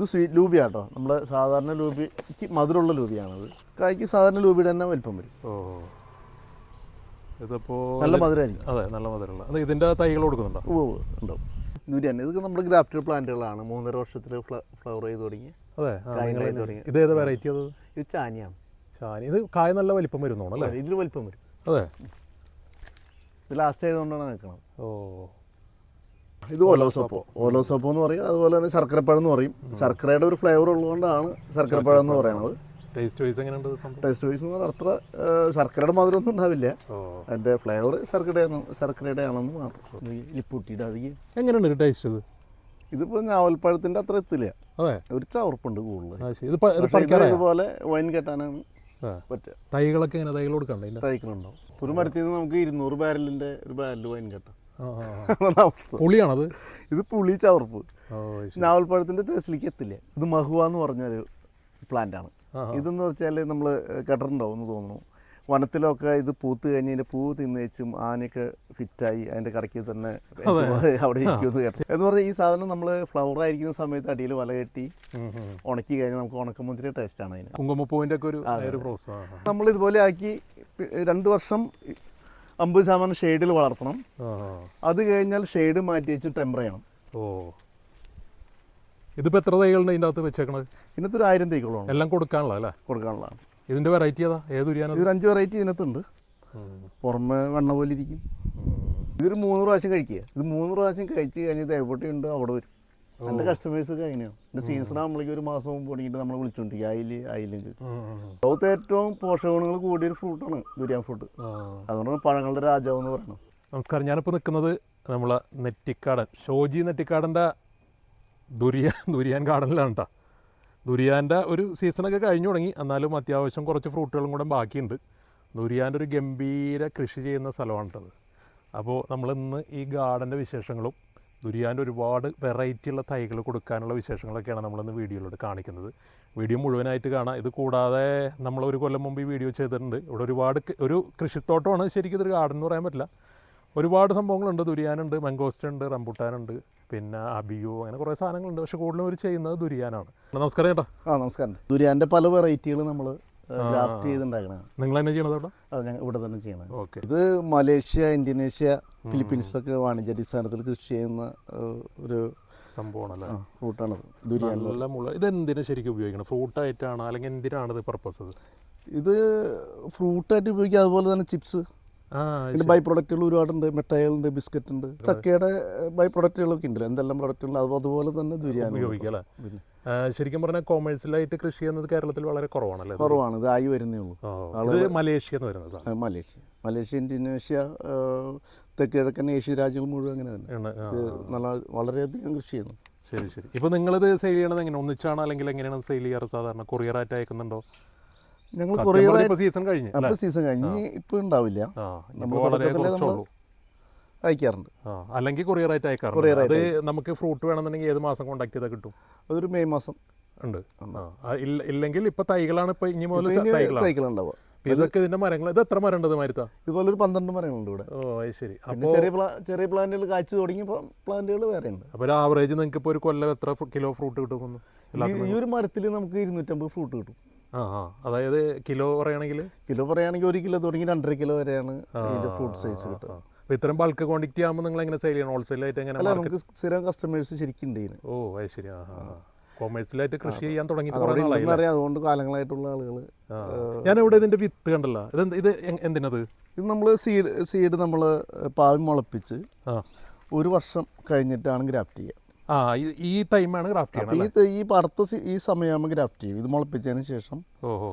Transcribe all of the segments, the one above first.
ഇത് സ്വീറ്റ് ലൂബിയ കേട്ടോ. നമ്മുടെ സാധാരണ ലൂബിക്ക് മധുരമുള്ള ലൂബിയാണത്. കായ്ക്ക് സാധാരണ ലൂബിയുടെ തന്നെ വലിപ്പം വരും. ഇതിപ്പോൾ നല്ല മധുരമായിരിക്കും. അതെ, നല്ല മധുരമുള്ള. അത് ഇതിൻ്റെ തൈകൾ കൊടുക്കുന്നുണ്ടോ? ഉണ്ടാവും. ദുരിയാൻ ഇതൊക്കെ നമ്മുടെ ഗ്രാഫ്റ്റഡ് പ്ലാന്റുകളാണ്. 3.5 വർഷത്തിൽ ഫ്ലവർ ചെയ്ത് തുടങ്ങി. അതെ, കായ തുടങ്ങി. ഇത് ഏത് വെറൈറ്റി? അത് ഇത് ചാനിയാണ്. ചാനി. ഇത് കായ നല്ല വലിപ്പം വരുന്നോണം അല്ലേ? ഇതിൽ വലിപ്പം വരും. അതെ, ഇത് ലാസ്റ്റ് ആയതുകൊണ്ടാണ് നിൽക്കുന്നത്. ഓ, ഇത് ഓലോസോപ്പോ എന്ന് പറയും. അതുപോലെ തന്നെ ശർക്കരപ്പഴം എന്ന് പറയും. ശർക്കരയുടെ ഒരു ഫ്ലേവർ ഉള്ളതുകൊണ്ടാണ് ശർക്കരപ്പഴം എന്ന് പറയുന്നത്. ടേസ്റ്റ് വൈസ് എങ്ങനെയുണ്ട്? ടേസ്റ്റ് വൈസ് എന്ന് പറഞ്ഞാൽ അത്ര ശർക്കരയുടെ മധുരമൊന്നും ഉണ്ടാവില്ല. അതിൻ്റെ ഫ്ലേവർ ശർക്കരയുടെ ആണെന്ന് മാത്രം. ലിപ്പുട്ടിയുടെ അധികം എങ്ങനെയുണ്ട് ടേസ്റ്റ്? ഇത് ഇതിപ്പോൾ ഞാവൽപ്പഴത്തിൻ്റെ അത്ര എത്തില്ല. അതെ, ഒരു ചവർപ്പുണ്ട് കൂടുതൽ. ഇതുപോലെ വൈൻ കെട്ടാനാണ് പറ്റുക. തൈകളൊക്കെ എങ്ങനെ തൈകൾ കൊടുക്കണ്ടേ? തൈകളുണ്ടാവും. ഒരു മരത്തിൽ നിന്ന് നമുക്ക് 200 ബാരലിൻ്റെ ഒരു ബാരൽ വൈൻ കെട്ടാം. പുളിയാണത്? ഇത് പുളി ചവർപ്പ്. ഞാവൽപ്പഴത്തിൻ്റെ ടേസ്റ്റിലേക്ക് എത്തില്ല. ഇത് മഹുവ എന്ന് പറഞ്ഞൊരു പ്ലാന്റാണ്. ഇതെന്ന് വെച്ചാൽ നമ്മൾ കേട്ടിട്ടുണ്ടാവും എന്ന് തോന്നുന്നു. വനത്തിലൊക്കെ ഇത് പൂത്ത് കഴിഞ്ഞ് അതിൻ്റെ പൂ തിന്നേച്ചും ആനയൊക്കെ ഫിറ്റായി അതിൻ്റെ കടയ്ക്ക് തന്നെ അവിടെ ഇരിക്കുമെന്ന് കേട്ടു. എന്ന് പറഞ്ഞാൽ ഈ സാധനം നമ്മൾ ഫ്ലവർ ആയിരിക്കുന്ന സമയത്ത് അടിയിൽ വല കെട്ടി ഉണക്കി കഴിഞ്ഞാൽ നമുക്ക് ഉണക്കമുന്തിരി ടേസ്റ്റാണ് അതിന്. കുങ്കുമപ്പൂവിൻ്റെ ഒക്കെ ഒരു പ്രോസസ്. നമ്മൾ ഇതുപോലെ ആക്കി 2 വർഷം 50% ഷെയ്ഡിൽ വളർത്തണം. അത് കഴിഞ്ഞാൽ ഷെയ്ഡ് മാറ്റി വെച്ച് ടെമ്പർ ചെയ്യണം. ഓ, ഇതിപ്പോൾ എത്ര തൈകളുണ്ട് ഇതിൻ്റെ അകത്ത് വെച്ചേക്കണത്? ഇതിനകത്ത് ഒരു 1000 തൈകളാണ്. എല്ലാം കൊടുക്കാനുള്ള അല്ലേ? കൊടുക്കാനുള്ളതാണ്. ഇതിൻ്റെ വെറൈറ്റി ഏതാ? ഏത് ദുരിയാനോ? ഇതൊരു 5 വെറൈറ്റി ഇതിനകത്തുണ്ട്. പുറമെ വെണ്ണ പോലെ ഇരിക്കും. ഇതൊരു 3 പ്രാവശ്യം കഴിക്കുക. ഇത് 3 പ്രാവശ്യം കഴിച്ച് കഴിഞ്ഞ് ഇത് എവിടെയുണ്ട് അവിടെ വരും. എൻ്റെ കസ്റ്റമേഴ്സൊക്കെ അങ്ങനെയാണ്. എൻ്റെ സീസൺ ആകുമ്പോഴേക്കും ഒരു മാസം മുമ്പ് തുടങ്ങിയിട്ട് നമ്മൾ വിളിച്ചുകൊണ്ടിരിക്കുക. അയിലും ചോദിച്ചു. ലോകത്ത് ഏറ്റവും പോഷകഗുണങ്ങൾ കൂടിയൊരു ഫ്രൂട്ടാണ് ദുരിയാൻ ഫ്രൂട്ട്. അതുകൊണ്ടാണ് പഴങ്ങളുടെ രാജാവ് എന്ന് പറയുന്നത്. നമസ്കാരം. ഞാനിപ്പോൾ നിൽക്കുന്നത് നമ്മളെ നെറ്റിക്കാടൻ, ഷോജി നെറ്റിക്കാടൻ്റെ ദുരിയാൻ ഗാർഡനിലാണ് കേട്ടോ. ദുരിയാൻ്റെ ഒരു സീസണൊക്കെ കഴിഞ്ഞു തുടങ്ങി. എന്നാലും അത്യാവശ്യം കുറച്ച് ഫ്രൂട്ടുകളും കൂടെ ബാക്കിയുണ്ട്. ദുരിയാൻ്റെ ഒരു ഗംഭീര കൃഷി ചെയ്യുന്ന സ്ഥലമാണ് കേട്ടത്. അപ്പോൾ നമ്മളിന്ന് ഈ ഗാർഡൻ്റെ വിശേഷങ്ങളും ദുരിയാൻ്റെ ഒരുപാട് വെറൈറ്റിയുള്ള തൈകൾ കൊടുക്കാനുള്ള വിശേഷങ്ങളൊക്കെയാണ് നമ്മളിന്ന് വീഡിയോയിലൂടെ കാണിക്കുന്നത്. വീഡിയോ മുഴുവനായിട്ട് കാണാം. ഇത് കൂടാതെ നമ്മൾ ഒരു കൊല്ലം മുമ്പ് ഈ വീഡിയോ ചെയ്തിട്ടുണ്ട്. ഇവിടെ ഒരുപാട് ഒരു കൃഷിത്തോട്ടമാണ്. ശരിക്കും ഇതൊരു ഗാർഡൻ എന്ന് പറയാൻ പറ്റില്ല. ഒരുപാട് സംഭവങ്ങളുണ്ട്. ദുരിയാനുണ്ട്, മംഗോസ്റ്റ് ഉണ്ട്, റംബുട്ടാനുണ്ട്, പിന്നെ അബിയു, അങ്ങനെ കുറേ സാധനങ്ങളുണ്ട്. പക്ഷേ കൂടുതലും അവർ ചെയ്യുന്നത് ദുരിയാനാണ്. നമസ്കാരം ചേട്ടാ. നമസ്കാരം. ദുരിയാൻ്റെ പല വെറൈറ്റികൾ നമ്മൾ ഗ്രാഫ്റ്റ് ചെയ്തുണ്ടാക്കണം. നിങ്ങൾ തന്നെ ചെയ്യണത് ഇവിടെ? അത് ഞങ്ങൾ ഇവിടെ തന്നെ ചെയ്യണം. ഓക്കെ. ഇത് മലേഷ്യ, ഇന്തോനേഷ്യ, ഫിലിപ്പീൻസിലൊക്കെ വാണിജ്യാടിസ്ഥാനത്തിൽ കൃഷി ചെയ്യുന്ന ഒരു സംഭവമാണല്ലേ? ഫ്രൂട്ടാണത് ദുരിയാൻ. നല്ല മുള. ഇത് എന്തിനാണ് ശരിക്കും ഉപയോഗിക്കണം? ഫ്രൂട്ടായിട്ടാണ് അല്ലെങ്കിൽ എന്തിനാണ് ഇത് പർപ്പസ്? ഇത് ഫ്രൂട്ടായിട്ട് ഉപയോഗിക്കുക. അതുപോലെ തന്നെ ചിപ്സ്, ഇതിൻ്റെ ബൈ പ്രൊഡക്റ്റുകൾ ഒരുപാടുണ്ട്. മിഠായികളുണ്ട്, ബിസ്ക്കറ്റ് ഉണ്ട്, ചക്കയുടെ ബൈ പ്രൊഡക്റ്റുകളൊക്കെ ഉണ്ടല്ലോ. എന്തെല്ലാം പ്രൊഡക്റ്റുകൾ അതുപോലെ തന്നെ ദുരിയാൻ ഉപയോഗിക്കാം അല്ലേ? ശരിക്കും പറഞ്ഞാൽ കൊമേഴ്സ്യലായിട്ട് കൃഷി ചെയ്യുന്നത് കേരളത്തിൽ വളരെ കുറവാണല്ലേ? കുറവാണ്. ഇത് ആയി വരുന്നേ ഉള്ളൂ. മലേഷ്യ എന്ന് പറയുന്നത്. മലേഷ്യ, ഇന്തോനേഷ്യ, തെക്ക് കിഴക്കൻ ഏഷ്യ രാജ്യങ്ങൾ മുഴുവൻ അങ്ങനെ തന്നെ നല്ല വളരെയധികം കൃഷി ചെയ്യുന്നു. ശരി ശരി. ഇപ്പോൾ നിങ്ങളിത് സെയിൽ ചെയ്യണത് എങ്ങനെ? ഒന്നിച്ചാണോ അല്ലെങ്കിൽ എങ്ങനെയാണ് സെയിൽ ചെയ്യാറ്? സാധാരണ കൊറിയറായിട്ട് അയക്കുന്നുണ്ടോ? ഞങ്ങൾ കൊറിയർ സീസൺ കഴിഞ്ഞ് ഇപ്പോൾ ഉണ്ടാവില്ല. അയക്കാറുണ്ട്. അല്ലെങ്കിൽ കൊറിയറായിട്ട് അയക്കാറുണ്ട്. അത് നമുക്ക് ഫ്രൂട്ട് വേണമെന്നുണ്ടെങ്കിൽ ഏത് മാസം കോൺടാക്ട് ചെയ്താൽ കിട്ടും? അതൊരു മെയ് മാസം ഉണ്ട്. ഇല്ലെങ്കിൽ ഇപ്പൊ തൈകളാണ്. ഇപ്പൊ ഇനി മുതൽ തൈകളുണ്ടാവുക. ഇതൊക്കെ ഇതിന്റെ മരങ്ങൾ. ഇത് എത്ര മരം ഉണ്ട് മരുത്ത? ഇതുപോലെ ഒരു 12 മരങ്ങളുണ്ട് ഇവിടെ. ഓ, ശരി. അപ്പോൾ ചെറിയ പ്ലാന്റുകൾ കാഴ്ച തുടങ്ങിയപ്പോൾ പ്ലാന്റുകൾ വേറെ ഉണ്ട്. അപ്പോൾ ഒരു ആവറേജ് നിങ്ങൾക്ക് ഇപ്പോൾ ഒരു കൊല്ലം എത്ര കിലോ ഫ്രൂട്ട് കിട്ടും? ഈ ഒരു മരത്തിൽ നമുക്ക് 250 ഫ്രൂട്ട് കിട്ടും. അതായത് കിലോ പറയുകയാണെങ്കിൽ 1 കിലോ തുടങ്ങി 2.5 കിലോ വരെയാണ് ഇതിന്റെ ഫ്രൂട്ട് സൈസ് കിട്ടുക. അപ്പോൾ ഇത്രയും ബൾക്ക് ക്വാണ്ടിറ്റി ആകുമ്പോൾ നിങ്ങൾ എങ്ങനെ സെയിൽ ചെയ്യണം? ഹോൾസെയിലായിട്ട് എങ്ങനെ? അല്ല, നമുക്ക് സ്ഥിരം കസ്റ്റമേഴ്സ് ശരിക്കും ഉണ്ട്. ഓ, അത് ശരി. കൊമേഴ്സ്യലായിട്ട് കൃഷി ചെയ്യാൻ തുടങ്ങി അതുകൊണ്ട് കാലങ്ങളായിട്ടുള്ള ആളുകൾ. ഞാൻ ഇവിടെ ഇതിന്റെ വിത്ത് കണ്ടല്ലോ. ഇത് എന്തിനത്? ഇത് നമ്മൾ സീഡ് നമ്മൾ പാവി മുളപ്പിച്ച് 1 വർഷം കഴിഞ്ഞിട്ടാണ് ഗ്രാഫ്റ്റ് ചെയ്യുക. ഈ ടൈമാണ് ഗ്രാഫ്റ്റ് ചെയ്യുന്നത്. ഈ അടുത്ത ഈ സമയമാകുമ്പോൾ ഗ്രാഫ്റ്റ് ചെയ്യും. ഇത് മുളപ്പിച്ചതിന് ശേഷം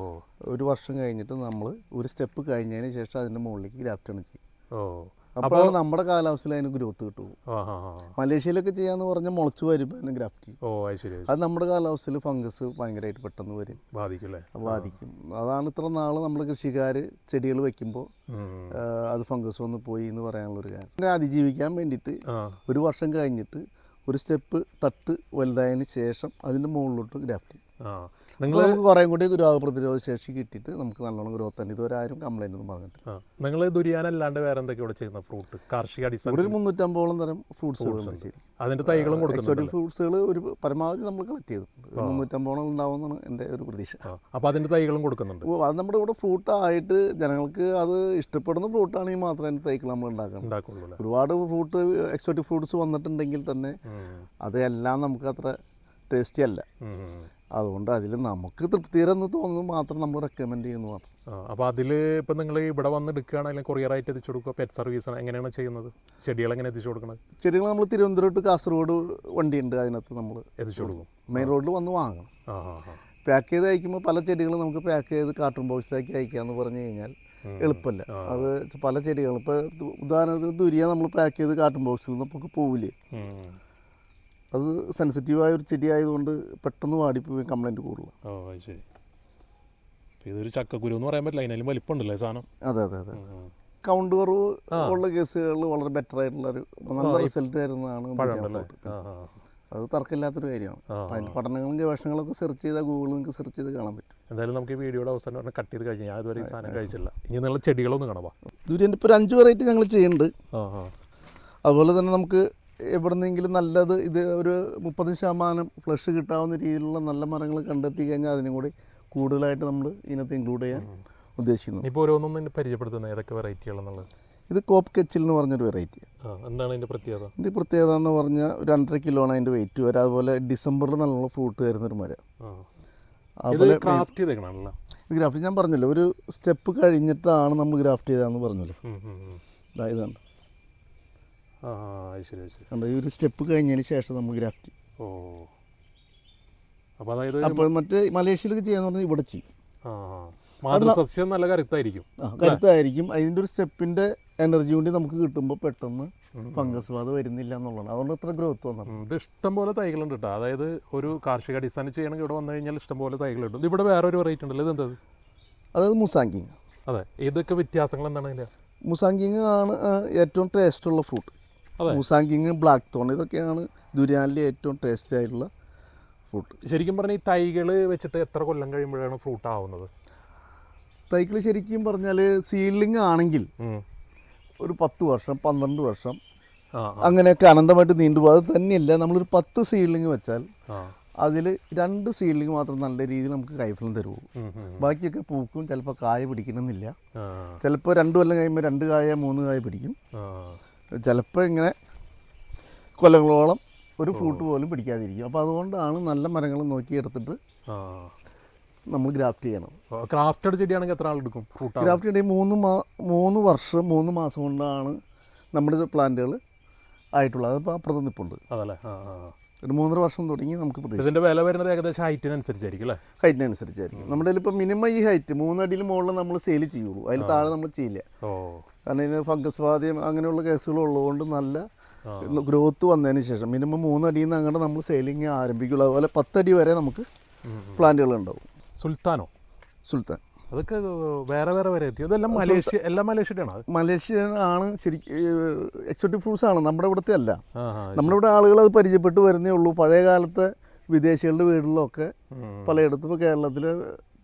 1 വർഷം കഴിഞ്ഞിട്ട് നമ്മൾ ഒരു സ്റ്റെപ്പ് കഴിഞ്ഞതിന് ശേഷം അതിന്റെ മുകളിലേക്ക് ഗ്രാഫ്റ്റ് ചെയ്യും. അപ്പോൾ നമ്മുടെ കാലാവസ്ഥയിൽ അതിന് ഗ്രോത്ത് കിട്ടും. മലേഷ്യയിലൊക്കെ ചെയ്യാന്ന് പറഞ്ഞാൽ മുളച്ചു വരുമ്പോൾ അതിന് ഗ്രാഫ്റ്റ് ചെയ്യും. അത് നമ്മുടെ കാലാവസ്ഥയിൽ ഫംഗസ് ഭയങ്കരമായിട്ട് പെട്ടെന്ന് വരും, ബാധിക്കും. അതാണ് ഇത്ര നാൾ നമ്മൾ കൃഷിക്കാർ ചെടികൾ വെക്കുമ്പോൾ അത് ഫംഗസ് ഒന്ന് പോയി എന്ന് പറയാനുള്ളൊരു കാര്യം. അതിനെ അതിജീവിക്കാൻ വേണ്ടിയിട്ട് 1 വർഷം കഴിഞ്ഞിട്ട് ഒരു സ്റ്റെപ്പ് തട്ട് വലുതായതിന് ശേഷം അതിൻ്റെ മുകളിലോട്ട് ഗ്രാഫ്റ്റ് ചെയ്യും. ആ നിങ്ങൾ നമുക്ക് കുറേ കൂടി രോഗപ്രതിരോധ ശേഷി കിട്ടിയിട്ട് നമുക്ക് നല്ലോണം ഗ്രോത്ത് തന്നെ ഇതുവരെ ആരും കംപ്ലൈൻ്റ് ഒന്നും പറഞ്ഞിട്ട്. നിങ്ങൾ ദുരിയാൻ അല്ലാണ്ട് വേറെ എന്തൊക്കെ ഇവിടെ ചെയ്യുന്ന ഫ്രൂട്ട് കാർഷിക അടിസ്ഥാനം ഒരു 350ഓളം തരം ഫ്രൂട്ട്സുകളുണ്ട്. ശരി, അതിൻ്റെ തൈകളും കൊടുക്കുന്നുണ്ട്. ഫ്രൂട്ട്സുകൾ ഒരു പരമാവധി നമ്മൾ കളക്ട് ചെയ്തിട്ടുണ്ട്. 350ഓളം ഉണ്ടാവുമെന്നാണ് എൻ്റെ ഒരു പ്രതീക്ഷ. അപ്പോൾ അതിൻ്റെ തൈകളും കൊടുക്കുന്നുണ്ട്. അത് നമ്മുടെ ഇവിടെ ഫ്രൂട്ടായിട്ട് ജനങ്ങൾക്ക് അത് ഇഷ്ടപ്പെടുന്ന ഫ്രൂട്ടാണെങ്കിൽ മാത്രമേ അതിൻ്റെ തൈകൾ നമ്മൾ ഉണ്ടാക്കുള്ളൂ. ഒരുപാട് ഫ്രൂട്ട് എക്സോട്ടിക് ഫ്രൂട്ട്സ് വന്നിട്ടുണ്ടെങ്കിൽ തന്നെ അതെല്ലാം നമുക്ക് അത്ര ടേസ്റ്റി അല്ല. അതുകൊണ്ട് അതിൽ നമുക്ക് തൃപ്തികരെന്ന് തോന്നുന്നത് മാത്രം നമ്മൾ റെക്കമെൻഡ് ചെയ്യുന്നു മാത്രം. അപ്പോൾ അതിൽ ഇപ്പം നിങ്ങൾ ഇവിടെ വന്ന് എടുക്കുകയാണെങ്കിൽ കൊറിയറായിട്ട് എത്തിച്ചു കൊടുക്കുക, പെറ്റ് സർവീസ് എങ്ങനെയാണ് ചെയ്യുന്നത്? ചെടികൾ എങ്ങനെ എത്തിച്ചു കൊടുക്കുന്നത്? ചെടികൾ നമ്മൾ തിരുവനന്തപുരം ടു കാസർഗോഡ് വണ്ടിയുണ്ട്, അതിനകത്ത് നമ്മൾ എത്തിച്ചു കൊടുക്കും. മെയിൻ റോഡിൽ വന്ന് വാങ്ങണം. പാക്ക് ചെയ്ത് അയക്കുമ്പോൾ പല ചെടികളും നമുക്ക് പാക്ക് ചെയ്ത് കാർട്ടൂൺ ബോക്സിലാക്കി അയക്കാമെന്ന് പറഞ്ഞു കഴിഞ്ഞാൽ എളുപ്പമല്ല. അത് പല ചെടികളും ഇപ്പോൾ ഉദാഹരണത്തിന് ദുരിയ നമ്മൾ പാക്ക് ചെയ്ത് കാർട്ടൂൺ ബോക്സിൽ നമുക്ക് പോവില്ലേ, അത് സെൻസിറ്റീവായ ഒരു ചെടി ആയതുകൊണ്ട് പെട്ടെന്ന് വാടിപ്പോയി കംപ്ലൈൻറ്റ് കൂടുതൽ. ഓ ശരി. ഇതൊരു ചക്കക്കുരു എന്ന് പറയാൻ പറ്റില്ല, അതിനാലും വലിപ്പമുണ്ടല്ലേ സാധനം? അതെ അതെ അതെ. കൗണ്ട് കുറവ് ഉള്ള കേസുകളിൽ വളരെ ബെറ്റർ ആയിട്ടുള്ളൊരു നല്ല റിസൾട്ട് തരുന്നതാണ്. അത് തർക്കമില്ലാത്തൊരു കാര്യമാണ്. അതിൻ്റെ പഠനങ്ങളും ഗവേഷണങ്ങളൊക്കെ സെർച്ച് ചെയ്താൽ ഗൂഗിളിൽ നിങ്ങൾക്ക് സെർച്ച് ചെയ്ത് കാണാൻ പറ്റും. എന്തായാലും നമുക്ക് ഈ വീഡിയോയുടെ അവസാനം പറഞ്ഞാൽ കട്ട് ചെയ്ത് കഴിഞ്ഞാൽ ഞാൻ ഇതുവരെ ഈ സാധനം കഴിച്ചില്ല. ഇനി നിങ്ങൾ ചെടികളൊന്നും കാണാം. ദുര്യൻ്റെ ഇപ്പോൾ ഒരു 5 വെറൈറ്റി ഞങ്ങൾ ചെയ്യുന്നുണ്ട്. അതുപോലെ തന്നെ നമുക്ക് എവിടെന്നെങ്കിലും നല്ലത് ഇത് ഒരു 30% ഫ്ലഷ് കിട്ടാവുന്ന രീതിയിലുള്ള നല്ല മരങ്ങൾ കണ്ടെത്തി കഴിഞ്ഞാൽ അതിനും കൂടി കൂടുതലായിട്ട് നമ്മൾ ഇതിനകത്ത് ഇൻക്ലൂഡ് ചെയ്യാൻ ഉദ്ദേശിക്കുന്നു. ഇപ്പോൾ ഓരോന്നും പരിചയപ്പെടുത്തുന്നത് ഏതൊക്കെ വെറൈറ്റികളെന്നുള്ളത്? ഇത് കോപ്പ് കെച്ചിൽ എന്ന് പറഞ്ഞൊരു വെറൈറ്റി. എന്താണ് അതിൻ്റെ പ്രത്യേകത? ഇതിൻ്റെ പ്രത്യേകത എന്ന് പറഞ്ഞാൽ ഒരു 1.5 കിലോയാണ് അതിൻ്റെ വെയിറ്റ് വരെ. അതുപോലെ ഡിസംബറിൽ നല്ല ഫ്രൂട്ട് തരുന്നൊരു മരം. അതുപോലെ ക്രാഫ്റ്റ് ചെയ്തേക്കണല്ലോ. ഇത് ഗ്രാഫ്റ്റ് ഞാൻ പറഞ്ഞല്ലോ, ഒരു സ്റ്റെപ്പ് കഴിഞ്ഞിട്ടാണ് നമ്മൾ ഗ്രാഫ്റ്റ് ചെയ്തതെന്ന് പറഞ്ഞല്ലോ. ഇതാണ് ശരി ശരി. ഈ ഒരു സ്റ്റെപ്പ് കഴിഞ്ഞതിന് ശേഷം നമ്മൾ ഗ്രാഫ്റ്റ്. ഓ, അപ്പോൾ അതായത് അപ്പോൾ മറ്റേ മലേഷ്യയിലൊക്കെ ചെയ്യാന്ന് പറഞ്ഞാൽ ഇവിടെ ചെയ്യും. സസ്യം നല്ല കരുത്തായിരിക്കും. കരുത്തായിരിക്കും. അതിൻ്റെ ഒരു സ്റ്റെപ്പിൻ്റെ എനർജി കൊണ്ട് നമുക്ക് കിട്ടുമ്പോൾ പെട്ടെന്ന് ഫംഗസ് ബാധ വരുന്നില്ല എന്നുള്ളതാണ്. അതുകൊണ്ട് അത്ര ഗ്രോത്ത് വന്നത്. ഇത് ഇഷ്ടംപോലെ തൈകളുണ്ട് കേട്ടോ. അതായത് ഒരു കാർഷിക അടിസ്ഥാനം ചെയ്യണമെങ്കിൽ ഇവിടെ വന്നു കഴിഞ്ഞാൽ ഇഷ്ടംപോലെ തൈകളുണ്ട്. ഇവിടെ വേറെ ഒരു വെറൈറ്റി ഉണ്ടല്ലോ, ഇത് എന്താ? അതായത് മുസാങ്കിങ്. അതെ, ഇതൊക്കെ വ്യത്യാസങ്ങൾ എന്താണ് അതിൻ്റെ? മുസാങ്കിങ് ആണ് ഏറ്റവും ടേസ്റ്റുള്ള ഫ്രൂട്ട്. മുസാങ്കിങ്, ബ്ലാക്ക് തോൺ, ഇതൊക്കെയാണ് ദുരിയാനിലെ ഏറ്റവും ടേസ്റ്റി ആയിട്ടുള്ള ഫ്രൂട്ട്. ശരിക്കും പറഞ്ഞാൽ ഈ തൈകൾ വെച്ചിട്ട് എത്ര കൊല്ലം കഴിയുമ്പോഴാണ് ഫ്രൂട്ട് ആവുന്നത്? തൈകൾ ശരിക്കും പറഞ്ഞാൽ സീഡ്ലിംഗ് ആണെങ്കിൽ ഒരു 10 വർഷം 12 വർഷം അങ്ങനെയൊക്കെ അനന്തമായിട്ട് നീണ്ടുപോകും. അത് തന്നെയല്ല, നമ്മളൊരു 10 സീഡ്ലിംഗ് വെച്ചാൽ അതിൽ 2 സീഡ്ലിംഗ് മാത്രം നല്ല രീതിയിൽ നമുക്ക് കൈഫലം തരുമോ. ബാക്കിയൊക്കെ പൂക്കും, ചിലപ്പോൾ കായ പിടിക്കണമെന്നില്ല. ചിലപ്പോൾ 2 കൊല്ലം കഴിയുമ്പോൾ 2 കായ 3 കായ പിടിക്കും. ചിലപ്പോൾ ഇങ്ങനെ കൊല്ലങ്ങളോളം ഒരു ഫ്രൂട്ട് പോലും പിടിക്കാതിരിക്കും. അപ്പോൾ അതുകൊണ്ടാണ് നല്ല മരങ്ങൾ നോക്കിയെടുത്തിട്ട് നമ്മൾ ഗ്രാഫ്റ്റ് ചെയ്യണം. ക്രാഫ്റ്റഡ് ചെടിയാണെങ്കിൽ എത്ര ആളെടുക്കും? ഗ്രാഫ്റ്റ് ചെയ്യണമെങ്കിൽ 3 വർഷം 3 മാസം കൊണ്ടാണ് നമ്മുടെ പ്ലാന്റുകൾ ആയിട്ടുള്ളത്. അതിപ്പോൾ അപ്പുറത്ത് നിൽപ്പുണ്ട്. അതല്ലേ, ഒരു 3.5 വർഷം തുടങ്ങി നമുക്ക് ഇതിൻ്റെ വില വരുന്നത് ഏകദേശം ഹൈറ്റിനനുസരിച്ചായിരിക്കും അല്ലേ? ഹൈറ്റിനനുസരിച്ചായിരിക്കും. നമ്മുടെ ഇപ്പോൾ മിനിമം ഈ ഹൈറ്റ് 3 അടിയിൽ മുകളിൽ നമ്മൾ സെയിൽ ചെയ്യുള്ളൂ. അതിൽ താഴെ നമ്മൾ ചെയ്യില്ല. കാരണം ഇതിന് ഫംഗസ് ബാധയും അങ്ങനെയുള്ള കേസുകൾ ഉള്ളതുകൊണ്ട് നല്ല ഗ്രോത്ത് വന്നതിന് ശേഷം മിനിമം 3 അടിയിൽ നിന്ന് അങ്ങോട്ട് നമ്മൾ സെയിലിങ് ആരംഭിക്കുള്ളൂ. അതുപോലെ 10 അടി വരെ നമുക്ക് പ്ലാന്റുകൾ ഉണ്ടാവും. സുൽത്താനോ? സുൽത്താൻ, അതൊക്കെ വേറെ വേറെ വെറൈറ്റി. അതെല്ലാം മലേഷ്യ, എല്ലാം മലേഷ്യയാണ്. മലേഷ്യ ആണ് ശരിക്കും. എക്സോട്ടിക് ഫ്രൂട്ട്സ് ആണ്, നമ്മുടെ ഇവിടുത്തെ അല്ല. നമ്മുടെ ഇവിടെ ആളുകൾ അത് പരിചയപ്പെട്ട് വരുന്നേ ഉള്ളൂ. പഴയ കാലത്തെ വിദേശികളുടെ വീടുകളിലൊക്കെ പലയിടത്തും, ഇപ്പോൾ കേരളത്തിൽ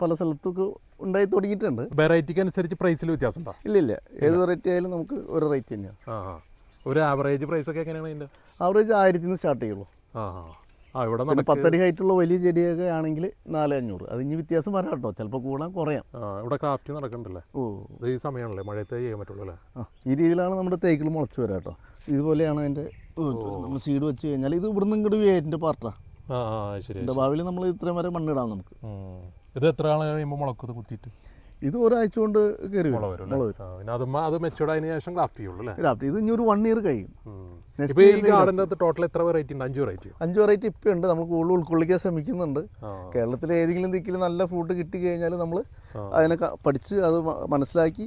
പല സ്ഥലത്തൊക്കെ ഉണ്ടായി തുടങ്ങിയിട്ടുണ്ട്. വെറൈറ്റിക്ക് അനുസരിച്ച് പ്രൈസിൽ വ്യത്യാസം ഉണ്ടോ? ഇല്ലില്ല, ഏത് വെറൈറ്റി ആയാലും നമുക്ക് ഒരു റേറ്റ് തന്നെയാണ്. ഒരു ആവറേജ് പ്രൈസ് ഒക്കെ എങ്ങനെയാണ് അതിൻ്റെ? ആവറേജ് 1000 സ്റ്റാർട്ട് ചെയ്യുള്ളൂ. ഇവിടെ 10 അടി ഹൈറ്റുള്ള വലിയ ചെടിയൊക്കെ ആണെങ്കിൽ 400-500. അത് ഇനി വ്യത്യാസം വരാം കേട്ടോ, ചിലപ്പോൾ കൂടാൻ കുറയാം. ഇവിടെ ക്രാഫ്റ്റ് നടക്കണ്ടല്ലേ? ഈ സമയമാണല്ലേ മഴയത്തെ ചെയ്യാൻ പറ്റുള്ളൂ അല്ലേ? ഈ രീതിയിലാണ് നമ്മുടെ തേക്കിൾ മുളച്ച് വരാം കേട്ടോ. ഇതുപോലെയാണ് അതിൻ്റെ നമ്മൾ സീഡ് വെച്ച് കഴിഞ്ഞാൽ ഇത് ഇവിടുന്ന് ഇങ്ങോട്ട് വേരിൻ്റെ പാർട്ടാണ്. ശരി. ഭാവിയിൽ നമ്മൾ ഇത്രയും വരെ മണ്ണിടാം നമുക്ക്. ഇത് എത്ര ആൾ കഴിയുമ്പോൾ മുളക്കത് കുത്തിയിട്ട്? ഇത് ഒരാഴ്ച കൊണ്ട് കയറി മുള വരും. അത് മെച്ചൂർഡ് ആയതിനു ശേഷം ഗ്രാഫ്റ്റ് ചെയ്യുള്ളൂ അല്ലേ? ഗ്രാഫ്റ്റ് ഇത് ഇനി ഒരു 1 ഇയർ കഴിയും. ഈ ഗാർഡൻ്റെ അകത്ത് ടോട്ടൽ എത്ര വെറൈറ്റി ഉണ്ട്? 5 വെറൈറ്റി. 5 വെറൈറ്റി ഇപ്പം ഉണ്ട്. നമ്മൾ കൂടുതൽ ഉൾക്കൊള്ളിക്കാൻ ശ്രമിക്കുന്നുണ്ട്. കേരളത്തിൽ ഏതെങ്കിലും ദിക്കിൽ നല്ല ഫ്രൂട്ട് കിട്ടി കഴിഞ്ഞാൽ നമ്മൾ അതിനെ പഠിച്ച് അത് മനസ്സിലാക്കി